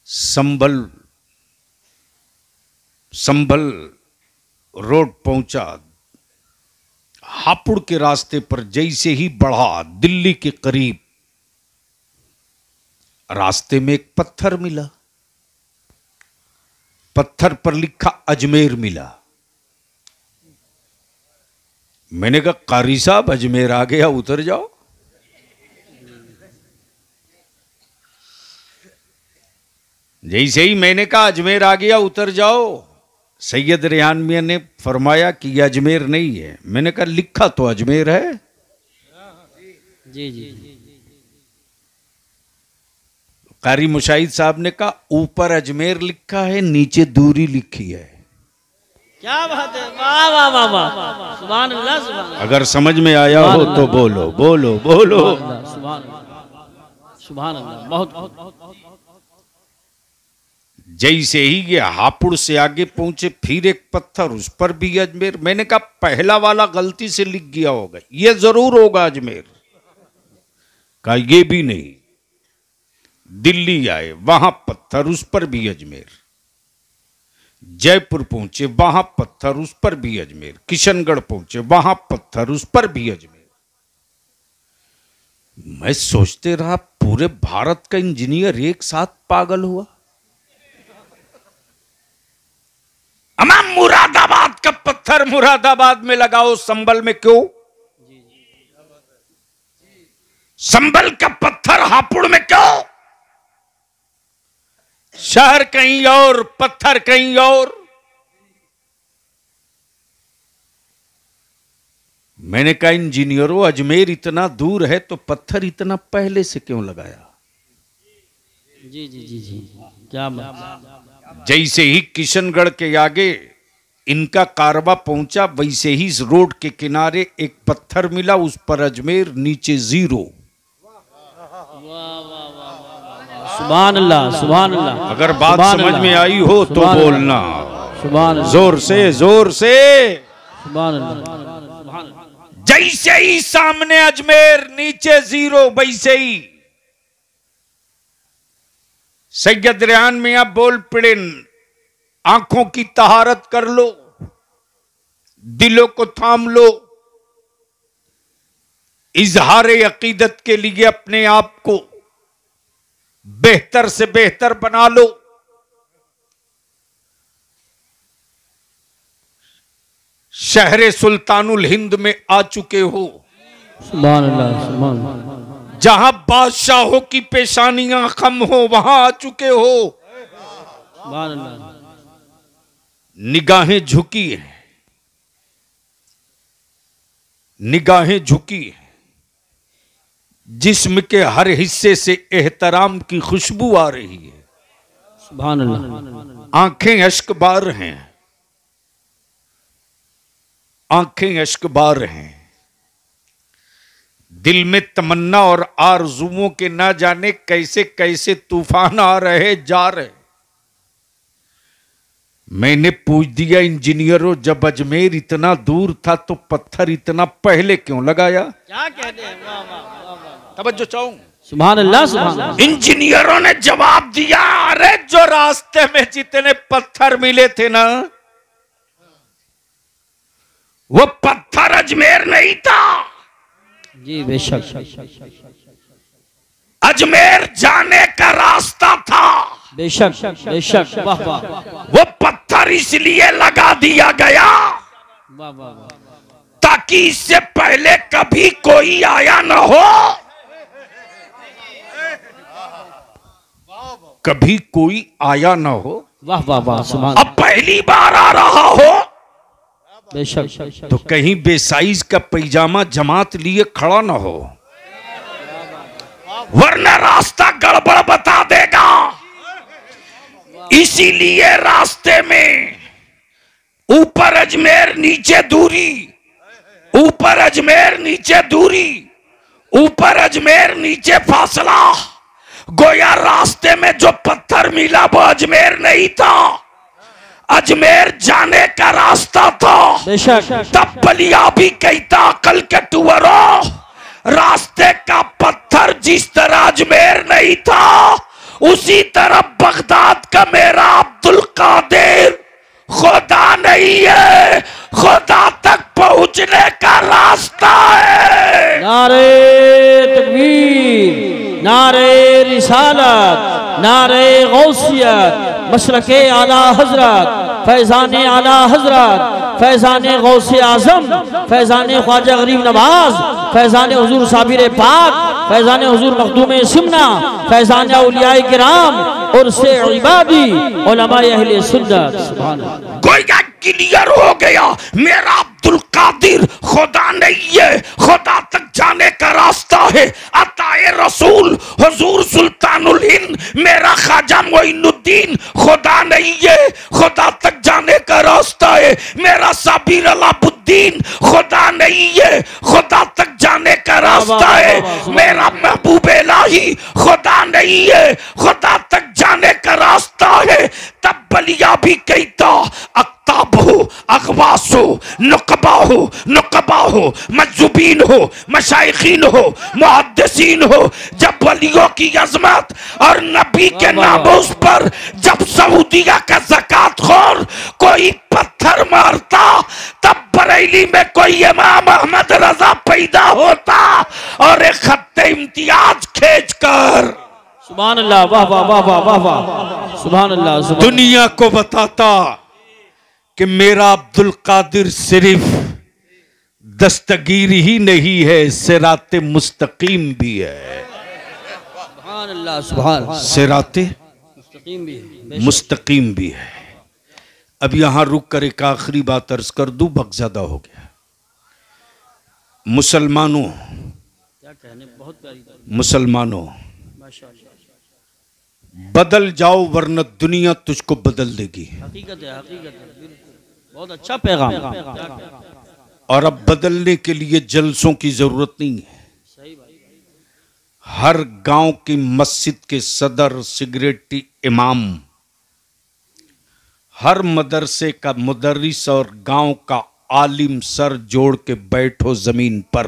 Speaker 1: संभल रोड पहुंचा। हापुड़ के रास्ते पर जैसे ही बढ़ा दिल्ली के करीब, रास्ते में एक पत्थर मिला। पत्थर पर लिखा अजमेर मिला। मैंने कहा कारी साहब अजमेर आ गया, उतर जाओ। जैसे ही मैंने कहा अजमेर आ गया उतर जाओ, सैयद रेहान मियां ने फरमाया कि यह अजमेर नहीं है। मैंने कहा लिखा तो अजमेर है।
Speaker 2: जी जी।
Speaker 1: कारी मुशाहिद साहब ने कहा ऊपर अजमेर लिखा है, नीचे दूरी लिखी है।
Speaker 2: क्या बात है, वाह वाह वाह वाह, सुभान अल्लाह, सुभान अल्लाह।
Speaker 1: अगर समझ में आया हो तो बोलो बोलो बोलो।
Speaker 2: सुभान अल्लाह, सुभान अल्लाह। बहुत
Speaker 1: जैसे ही ये हापुड़ से आगे पहुंचे, फिर एक पत्थर, उस पर भी अजमेर। मैंने कहा पहला वाला गलती से लिख गया होगा, ये जरूर होगा अजमेर। कहा ये भी नहीं। दिल्ली आए, वहां पत्थर, उस पर भी अजमेर। जयपुर पहुंचे, वहां पत्थर, उस पर भी अजमेर। किशनगढ़ पहुंचे, वहां पत्थर, उस पर भी अजमेर। मैं सोचते रहा पूरे भारत का इंजीनियर एक साथ पागल हुआ। अमा मुरादाबाद का पत्थर मुरादाबाद में लगाओ, संभल में क्यों? संभल का पत्थर हापुड़ में क्यों? शहर कहीं और, पत्थर कहीं और। मैंने कहा इंजीनियरों, अजमेर इतना दूर है तो पत्थर इतना पहले से क्यों लगाया?
Speaker 2: जी जी जी जी, क्या बात।
Speaker 1: जैसे ही किशनगढ़ के आगे इनका कारवा पहुंचा, वैसे ही इस रोड के किनारे एक पत्थर मिला, उस पर अजमेर, नीचे 0।
Speaker 2: सुभान अल्लाह, सुभान अल्लाह।
Speaker 1: अगर बात समझ में आई हो तो बोलना
Speaker 2: सुभान अल्लाह,
Speaker 1: जोर से जोर से।
Speaker 2: सुभान अल्लाह।
Speaker 1: जैसे ही सामने अजमेर, नीचे 0, वैसे ही सैयद रेहान मियां बोल पड़े, आंखों की तहारत कर लो, दिलों को थाम लो, इजहार अकीदत के लिए अपने आप को बेहतर से बेहतर बना लो। शहर सुल्तानुल हिंद में आ चुके हो,
Speaker 2: सुभान अल्लाह, सुभान अल्लाह।
Speaker 1: जहां बादशाहों की पेशानियां खम हो, वहां आ चुके हो।
Speaker 2: सुभान अल्लाह।
Speaker 1: निगाहें झुकी हैं, निगाहें झुकी हैं। जिस्म के हर हिस्से से एहतराम की खुशबू आ रही है।
Speaker 2: सुभान अल्लाह।
Speaker 1: आंखें अश्कबार हैं, आंखें अश्कबार हैं। दिल में तमन्ना और आरज़ुओं के ना जाने कैसे कैसे तूफान आ रहे जा रहे। मैंने पूछ दिया इंजीनियरों, जब अजमेर इतना दूर था तो पत्थर इतना पहले क्यों लगाया?
Speaker 2: क्या कहते हैं, वाह वाह वाह,
Speaker 1: तवज्जो चाहूं।
Speaker 2: सुभान अल्लाह, सुभान अल्लाह।
Speaker 1: इंजीनियरों ने जवाब दिया, अरे जो रास्ते में जितने पत्थर मिले थे ना, वो पत्थर अजमेर नहीं था।
Speaker 2: जी बेशक।
Speaker 1: अजमेर जाने का रास्ता था।
Speaker 2: बेशक बेशक, वाह वाह।
Speaker 1: वो पत्थर इसलिए लगा दिया गया
Speaker 2: वाह वाह वाह,
Speaker 1: कि इससे पहले कभी कोई आया ना हो, कभी कोई आया ना हो,
Speaker 2: वाह वाह वाह, सुभान,
Speaker 1: अब पहली बार आ रहा हो,
Speaker 2: बेशक,
Speaker 1: तो कहीं बेसाइज का पैजामा जमात लिए खड़ा ना हो, वरना रास्ता गड़बड़ बता देगा। इसीलिए रास्ते में ऊपर अजमेर नीचे दूरी, ऊपर अजमेर नीचे दूरी, ऊपर अजमेर नीचे फासला। गोया रास्ते में जो पत्थर मिला वो अजमेर नहीं था, अजमेर जाने का रास्ता था। तब बलिया भी कहता अकल के टुवरो, रास्ते का पत्थर जिस तरह अजमेर नहीं था, उसी तरह बगदाद का मेरा अब्दुल कादिर खुदा नहीं है, खुदा तक पहुंचने का रास्ता है।
Speaker 2: नारे तकबीर, नारे रिसालत, नारे गौसियत, मशरके आला हजरत, फैजाने आला हजरत, फैजाने गौसे आजम, फैजाने ख्वाजा गरीब नवाज, फैजाने हुजूर साबिर पाक, फैजाने हुजूर मखदूम सिमना, फैजाने औलियाए किराम और से इबादी उलमाए अहले सुन्नत। सुभान अल्लाह।
Speaker 1: गोया क्लियर हो गया, मेरा अब्दुल कादिर खुदा नहीं है, खुदा तक जाने का रास्ता है। अताए रसूल हुजूर सुल्तानुल हिंद मेरा ख्वाजा मोइनुद्दीन खुदा नहीं है, खुदा तक जाने का रास्ता है। मेरा साबिर अलाउद्दीन खुदा नहीं है, खुदा तक जाने का रास्ता है। मेरा महबूब इलाही खुदा नहीं है, खुदा तक जाने का रास्ता है। तब बलिया भी कहता अक्ताब हो, अगवास हो, नुकबा हो, नुकबा हो, मजूबीन हो, मशाइखीन हो, मुहद्दिसीन हो। जब वलियों की अजमत और नबी के नामोस पर जब सऊदिया का ज़कात खोर कोई पत्थर मारता, तब बरेली में कोई इमाम अहमद रजा पैदा होता और एक खत्ते इम्तियाज खींच कर
Speaker 2: सुभान अल्लाह, वाह वाह वाह वाह वाह वाह, सुभान अल्लाह, सुभान
Speaker 1: दुनिया को बताता कि मेरा अब्दुल कादिर सिर्फ दस्तगीर ही नहीं है, सिराते मुस्तकीम भी है।
Speaker 2: सुभान अल्लाह, सुभान,
Speaker 1: सिराते
Speaker 2: मुस्तकीम भी है,
Speaker 1: मुस्तकीम भी है। अब यहां रुक कर एक आखिरी बात अर्ज कर दूं, वक्त ज्यादा हो गया। मुसलमानों,
Speaker 2: क्या कहने, बहुत प्यारी,
Speaker 1: मुसलमानों
Speaker 2: माशाअल्लाह,
Speaker 1: बदल जाओ वरना दुनिया तुझको बदल देगी।
Speaker 2: हकीकत है, हकीकत है, बहुत अच्छा पैगाम।
Speaker 1: और अब बदलने के लिए जलसों की जरूरत नहीं है।
Speaker 2: सही बात।
Speaker 1: हर गांव की मस्जिद के सदर, सिगरेटी इमाम, हर मदरसे का मुदर्रिस और गांव का आलिम सर जोड़ के बैठो जमीन पर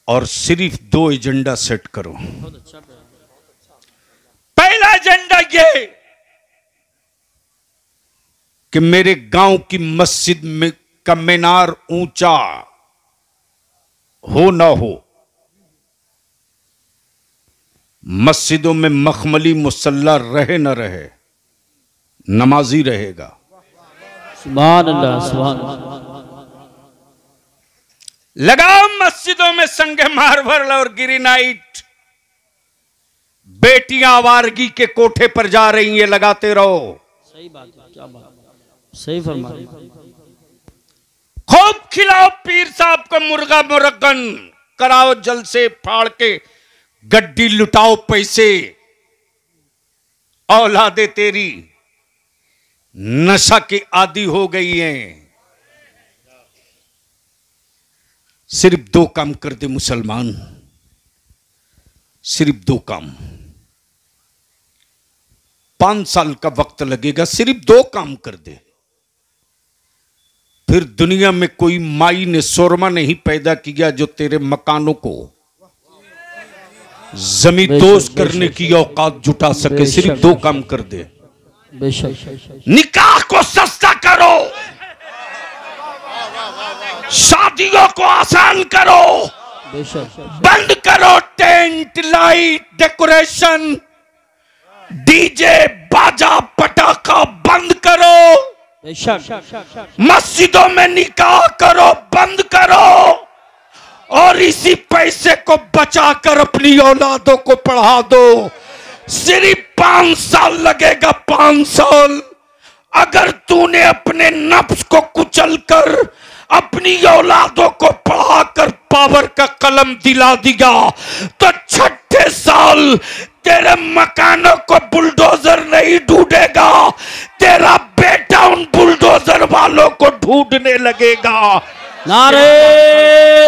Speaker 1: और सिर्फ 2 एजेंडा सेट करो। पहला एजेंडा ये कि मेरे गांव की मस्जिद में का मीनार ऊंचा हो ना हो, मस्जिदों में मखमली मुसल्ला रहे न रहे, नमाजी रहेगा।
Speaker 2: सुभान अल्लाह, सुभान अल्लाह।
Speaker 1: लगाओ मस्जिदों में संगे मार्बल और ग्रेनाइट। बेटियां आवारगी के कोठे पर जा रही हैं, लगाते रहो।
Speaker 2: सही बात है, क्या बात, सही फरमा रहे हैं।
Speaker 1: खूब खिलाओ पीर साहब को मुर्गा मुरगन, कराओ जल से फाड़ के गड्डी, लुटाओ पैसे। औलादे तेरी नशा के आदी हो गई हैं। सिर्फ 2 काम कर दे मुसलमान, सिर्फ 2 काम। 5 साल का वक्त लगेगा, सिर्फ 2 काम कर दे। फिर दुनिया में कोई माई ने शोरमा नहीं पैदा किया जो तेरे मकानों को जमींदोज करने की औकात जुटा सके। सिर्फ 2 काम कर दे। निकाह को सस्ता करो, शादियों को आसान करो, बंद करो टेंट, लाइट, डेकोरेशन, डीजे, बाजा, पटाखा बंद करो। मस्जिदों में निकाह करो, बंद करो, और इसी पैसे को बचाकर अपनी औलादों को पढ़ा दो। सिर्फ 5 साल लगेगा, 5 साल। अगर तूने अपने नफ्स को कुचलकर अपनी औलादों को पढ़ाकर पावर का कलम दिला दिया, तो 6ठे साल तेरे मकानों को बुलडोजर नहीं ढूंढेगा, तेरा बेटा उन बुलडोजर वालों को ढूंढने लगेगा।
Speaker 2: नारे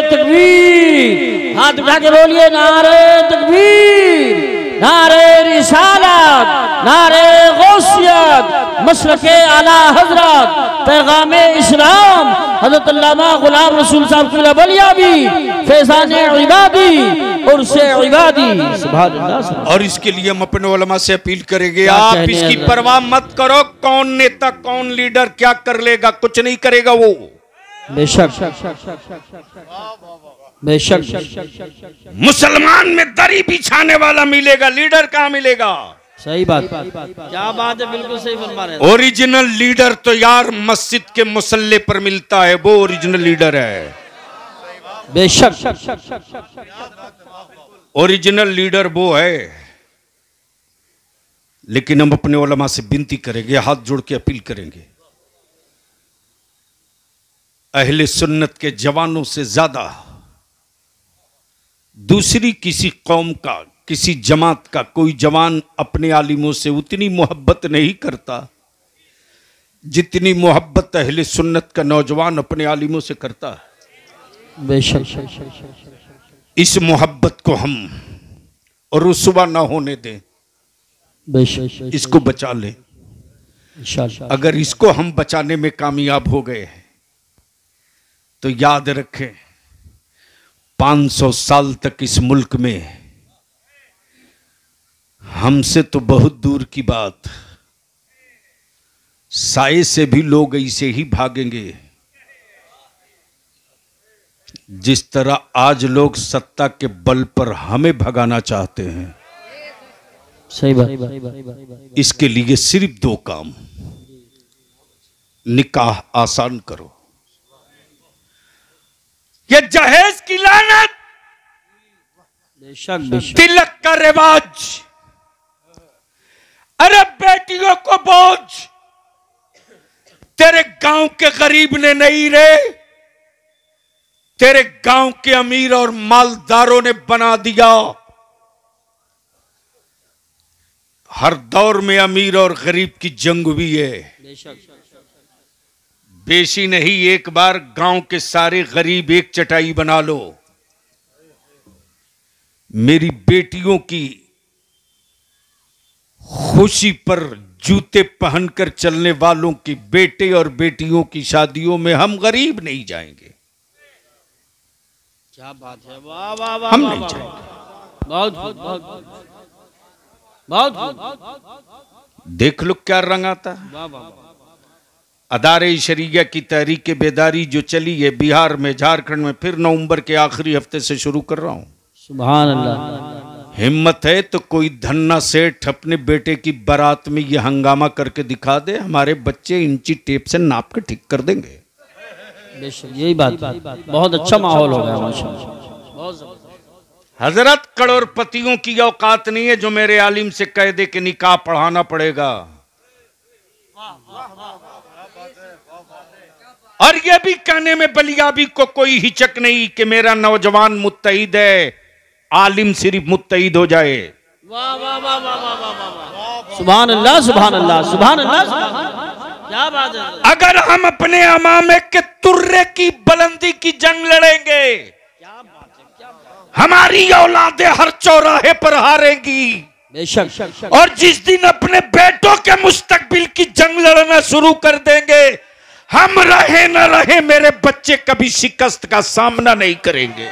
Speaker 2: तकबीर, हाथ उठा के बोलिए नारे तकबीर, नारे रिसालत, नारे गौसियत, मसलके आला हजरत, पैगाम इस्लाम, हजरत अल्लामा गुलाम रसूल साहब क़िबला बलियाबी, फैज़ान इबादी और से इबादी। सुभान अल्लाह।
Speaker 1: और इसके लिए हम अपने उलमा से अपील करेंगे, आप इसकी परवाह मत करो, कौन नेता कौन लीडर क्या कर लेगा, कुछ नहीं करेगा वो।
Speaker 2: बेशक बेशक
Speaker 1: मुसलमान में दरी बिछाने वाला मिलेगा, लीडर कहाँ मिलेगा?
Speaker 2: सही बात, क्या बात है, बिल्कुल सही फरमा रहे हैं।
Speaker 1: ओरिजिनल लीडर तो यार मस्जिद के मुसल्ले पर मिलता है, वो ओरिजिनल लीडर है।
Speaker 2: बेशक
Speaker 1: ओरिजिनल लीडर वो है। लेकिन हम अपने उलमा से विनती करेंगे, हाथ जोड़ के अपील करेंगे, अहले सुन्नत के जवानों से ज्यादा दूसरी किसी कौम का, किसी जमात का कोई जवान अपने आलिमों से उतनी मोहब्बत नहीं करता जितनी मोहब्बत अहले सुन्नत का नौजवान अपने आलिमों से करता है।
Speaker 2: बेशक
Speaker 1: इस मोहब्बत को हम रुसवा ना होने दें,
Speaker 2: बेशक
Speaker 1: इसको बचा लें। अगर इसको हम बचाने में कामयाब हो गए तो याद रखें, 500 साल तक इस मुल्क में, हमसे तो बहुत दूर की बात, साए से भी लोग ऐसे ही भागेंगे जिस तरह आज लोग सत्ता के बल पर हमें भगाना चाहते हैं।
Speaker 2: सही बात।
Speaker 1: इसके लिए सिर्फ 2 काम, निकाह आसान करो, ये जहेज की लानत, तिलक का रिवाज, अरे बेटियों को बोझ तेरे गांव के गरीब ने नहीं रे, तेरे गांव के अमीर और मालदारों ने बना दिया। हर दौर में अमीर और गरीब की जंग हुई है। बेशी नहीं, एक बार गांव के सारे गरीब एक चटाई बना लो, मेरी बेटियों की खुशी पर जूते पहनकर चलने वालों के बेटे और बेटियों की शादियों में हम गरीब नहीं जाएंगे।
Speaker 2: क्या बात है, वाह वाह वाह,
Speaker 1: हम नहीं जाएंगे।
Speaker 2: बहुत बहुत
Speaker 1: देख लो क्या रंग आता है। अदारे शरिया की तहरीक बेदारी जो चली है बिहार में, झारखंड में, फिर नवंबर के आखिरी हफ्ते से शुरू कर रहा हूं।
Speaker 2: सुभान अल्लाह।
Speaker 1: हिम्मत है तो कोई धन्ना सेठ अपने बेटे की बारात में ये हंगामा करके दिखा दे, हमारे बच्चे इंची टेप से नाप के ठीक कर देंगे।
Speaker 2: यही बात, बहुत अच्छा माहौल हो गया माशाअल्लाह।
Speaker 1: हजरत करोड़पतियों की औकात नहीं है जो मेरे आलिम से कह दे कि निकाह पढ़ाना पड़ेगा। और यह भी कहने में बलियाबी को कोई हिचक नहीं कि मेरा नौजवान मुत्तहिद है, आलिम सिर्फ मुत्तहिद हो जाए।
Speaker 2: वाह वाह वाह वाह वाह, सुभान अल्लाह सुभान अल्लाह सुभान अल्लाह, क्या बात है।
Speaker 1: अगर हम अपने अमामे के तुर्रे की बुलंदी की जंग लड़ेंगे, हमारी औलादें हर चौराहे पर हारेंगी।
Speaker 2: बेशक।
Speaker 1: और जिस दिन अपने बेटों के मुस्तकबिल की जंग लड़ना शुरू कर देंगे, हम रहे न रहे मेरे बच्चे कभी शिकस्त का सामना नहीं करेंगे।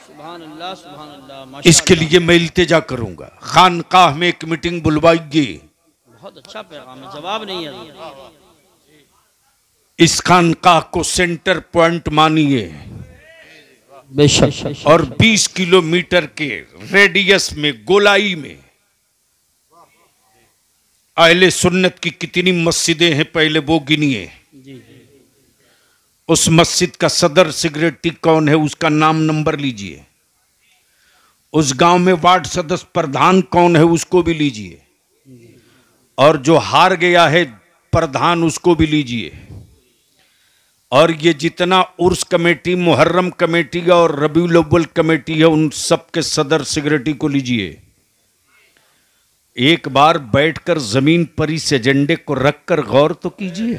Speaker 2: सुभान अल्लाह सुभान अल्लाह।
Speaker 1: इसके लिए मैं इल्तिजा करूंगा, खानकाह में एक मीटिंग बुलवाइए।
Speaker 2: बहुत अच्छा पैगाम है, जवाब नहीं है।
Speaker 1: इस खानकाह को सेंटर पॉइंट मानिए।
Speaker 2: बेशक।
Speaker 1: और 20 किलोमीटर के रेडियस में, गोलाई में अहले सुन्नत की कितनी मस्जिदें हैं पहले वो गिनिए। उस मस्जिद का सदर सेक्रेटरी कौन है उसका नाम नंबर लीजिए। उस गांव में वार्ड सदस्य प्रधान कौन है उसको भी लीजिए। और जो हार गया है प्रधान उसको भी लीजिए। और ये जितना उर्स कमेटी, मुहर्रम कमेटी और रबीउल अव्वल कमेटी है उन सब के सदर सेक्रेटरी को लीजिए। एक बार बैठकर जमीन पर इस एजेंडे को रखकर गौर तो कीजिए।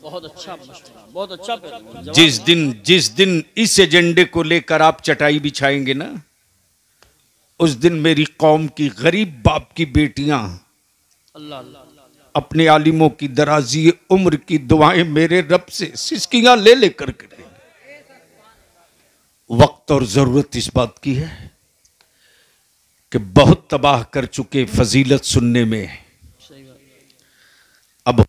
Speaker 2: बहुत अच्छा, बहुत अच्छा।
Speaker 1: जिस दिन इस एजेंडे को लेकर आप चटाई बिछाएंगे ना, उस दिन मेरी कौम की गरीब बाप की बेटियां अपने आलिमों की दराजी उम्र की दुआएं मेरे रब से सिसकियां ले लेकर करेंगे। वक्त और जरूरत इस बात की है कि बहुत तबाह कर चुके फजीलत सुनने में अब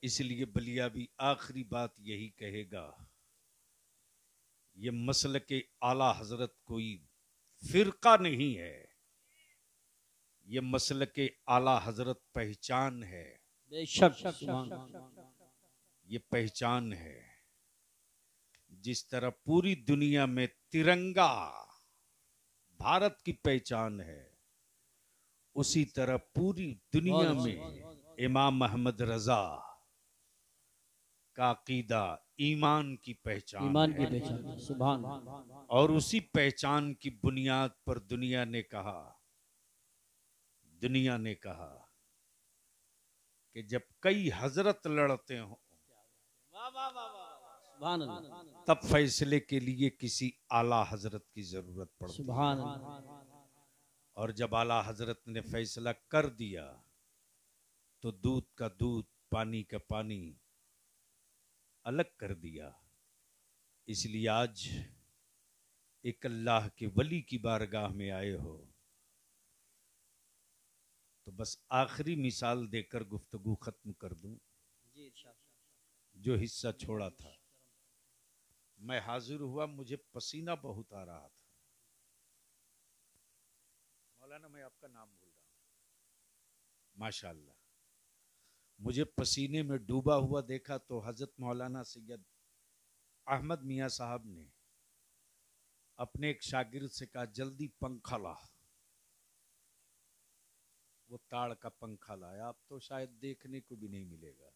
Speaker 1: इसलिए बलियावी आखिरी बात यही कहेगा, ये मसलके आला हजरत कोई फिरका नहीं है, ये मसलके आला हजरत पहचान है।
Speaker 2: बेशक
Speaker 1: ये पहचान है। जिस तरह पूरी दुनिया में तिरंगा भारत की पहचान है, उसी तरह पूरी दुनिया में इमाम अहमद रजा का अकीदा ईमान की पहचान,
Speaker 2: ईमान की पहचान। सुभान।
Speaker 1: और उसी पहचान की बुनियाद पर दुनिया ने कहा कि जब कई हजरत लड़ते हो तब फैसले के लिए किसी आला हजरत की जरूरत पड़ती है। और जब आला हजरत ने फैसला कर दिया तो दूध का दूध, पानी का पानी अलग कर दिया। इसलिए आज एक अल्लाह के वली की बारगाह में आए हो तो बस आखिरी मिसाल देकर गुफ्तगू खत्म कर दूं। जो हिस्सा छोड़ा था, मैं हाजिर हुआ, मुझे पसीना बहुत आ रहा था। मौलाना, मैं आपका नाम भूल रहा हूं। माशाअल्लाह, मुझे पसीने में डूबा हुआ देखा तो हजरत मौलाना सैयद अहमद मियाँ साहब ने अपने एक शागिर्द से कहा, जल्दी पंखा ला। वो ताड़ का पंखा लाया। अब तो शायद देखने को भी नहीं मिलेगा।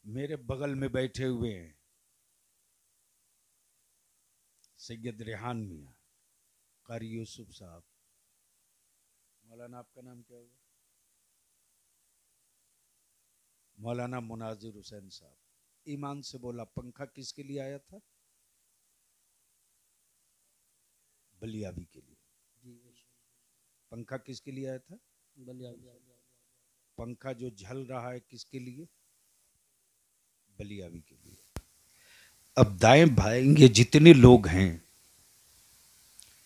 Speaker 1: मेरे बगल में बैठे हुए हैं सैयद रेहान मियाँ, कारी यूसुफ साहब। मौलाना, आपका नाम क्या होगा? मौलाना मुनाजिर हुसैन साहब। ईमान से बोला, पंखा किसके लिए आया था? बलियावी के लिए। पंखा किसके लिए आया था? पंखा जो झल रहा है किसके लिए? बलियावी के लिए। अब दाएं बाएं ये जितने लोग हैं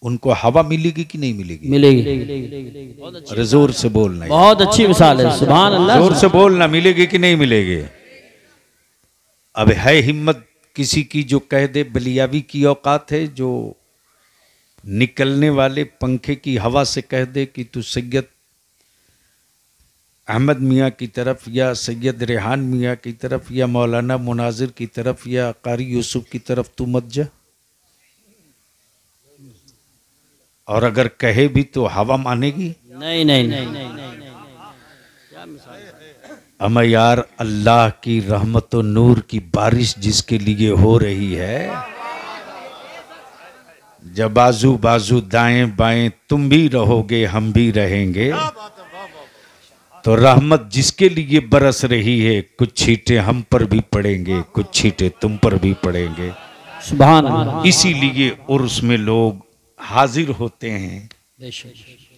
Speaker 1: उनको हवा मिलेगी कि नहीं मिलेगी?
Speaker 2: मिलेगी।
Speaker 1: अरे जोर से बोलना।
Speaker 2: बहुत अच्छी मिसाल है। सुभान अल्लाह।
Speaker 1: जोर से बोलना, मिलेगी कि नहीं मिलेगी? अब है हिम्मत किसी की जो कह दे बलियावी की औकात है, जो निकलने वाले पंखे की हवा से कह दे कि तू सैयद अहमद मियाँ की तरफ या सैयद रेहान मियाँ की तरफ या मौलाना मुनाजिर की तरफ या कारी यूसुफ की तरफ तू मत जा। और अगर कहे भी तो हवा मानेगी? नहीं नहीं नहीं। अमा यार, अल्लाह की रहमत और नूर की बारिश जिसके लिए हो रही है, जब बाजू बाजू दाएं बाएं तुम भी रहोगे हम भी रहेंगे, तो रहमत जिसके लिए बरस रही है, कुछ छींटे हम पर भी पड़ेंगे, कुछ छींटे तुम पर भी पड़ेंगे। सुभान अल्लाह। इसीलिए उर्स में लोग हाजिर होते हैं।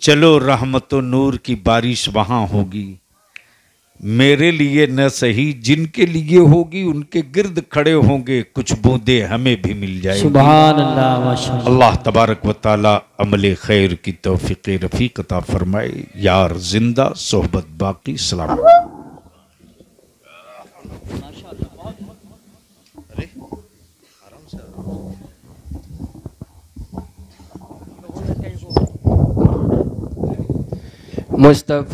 Speaker 1: चलो रहमत और नूर की बारिश वहां होगी मेरे लिए न सही जिनके लिए होगी उनके गिर्द खड़े होंगे, कुछ बूंदे हमें भी मिल जाएंगी।
Speaker 2: सुभान अल्लाह माशाअल्लाह।
Speaker 1: अल्लाह तबारक व तआला अमल खैर की तौफीक रफ़ीक अता फरमाए। यार जिंदा सोहबत बाकी। सलाम।
Speaker 3: मुस्तफ़ा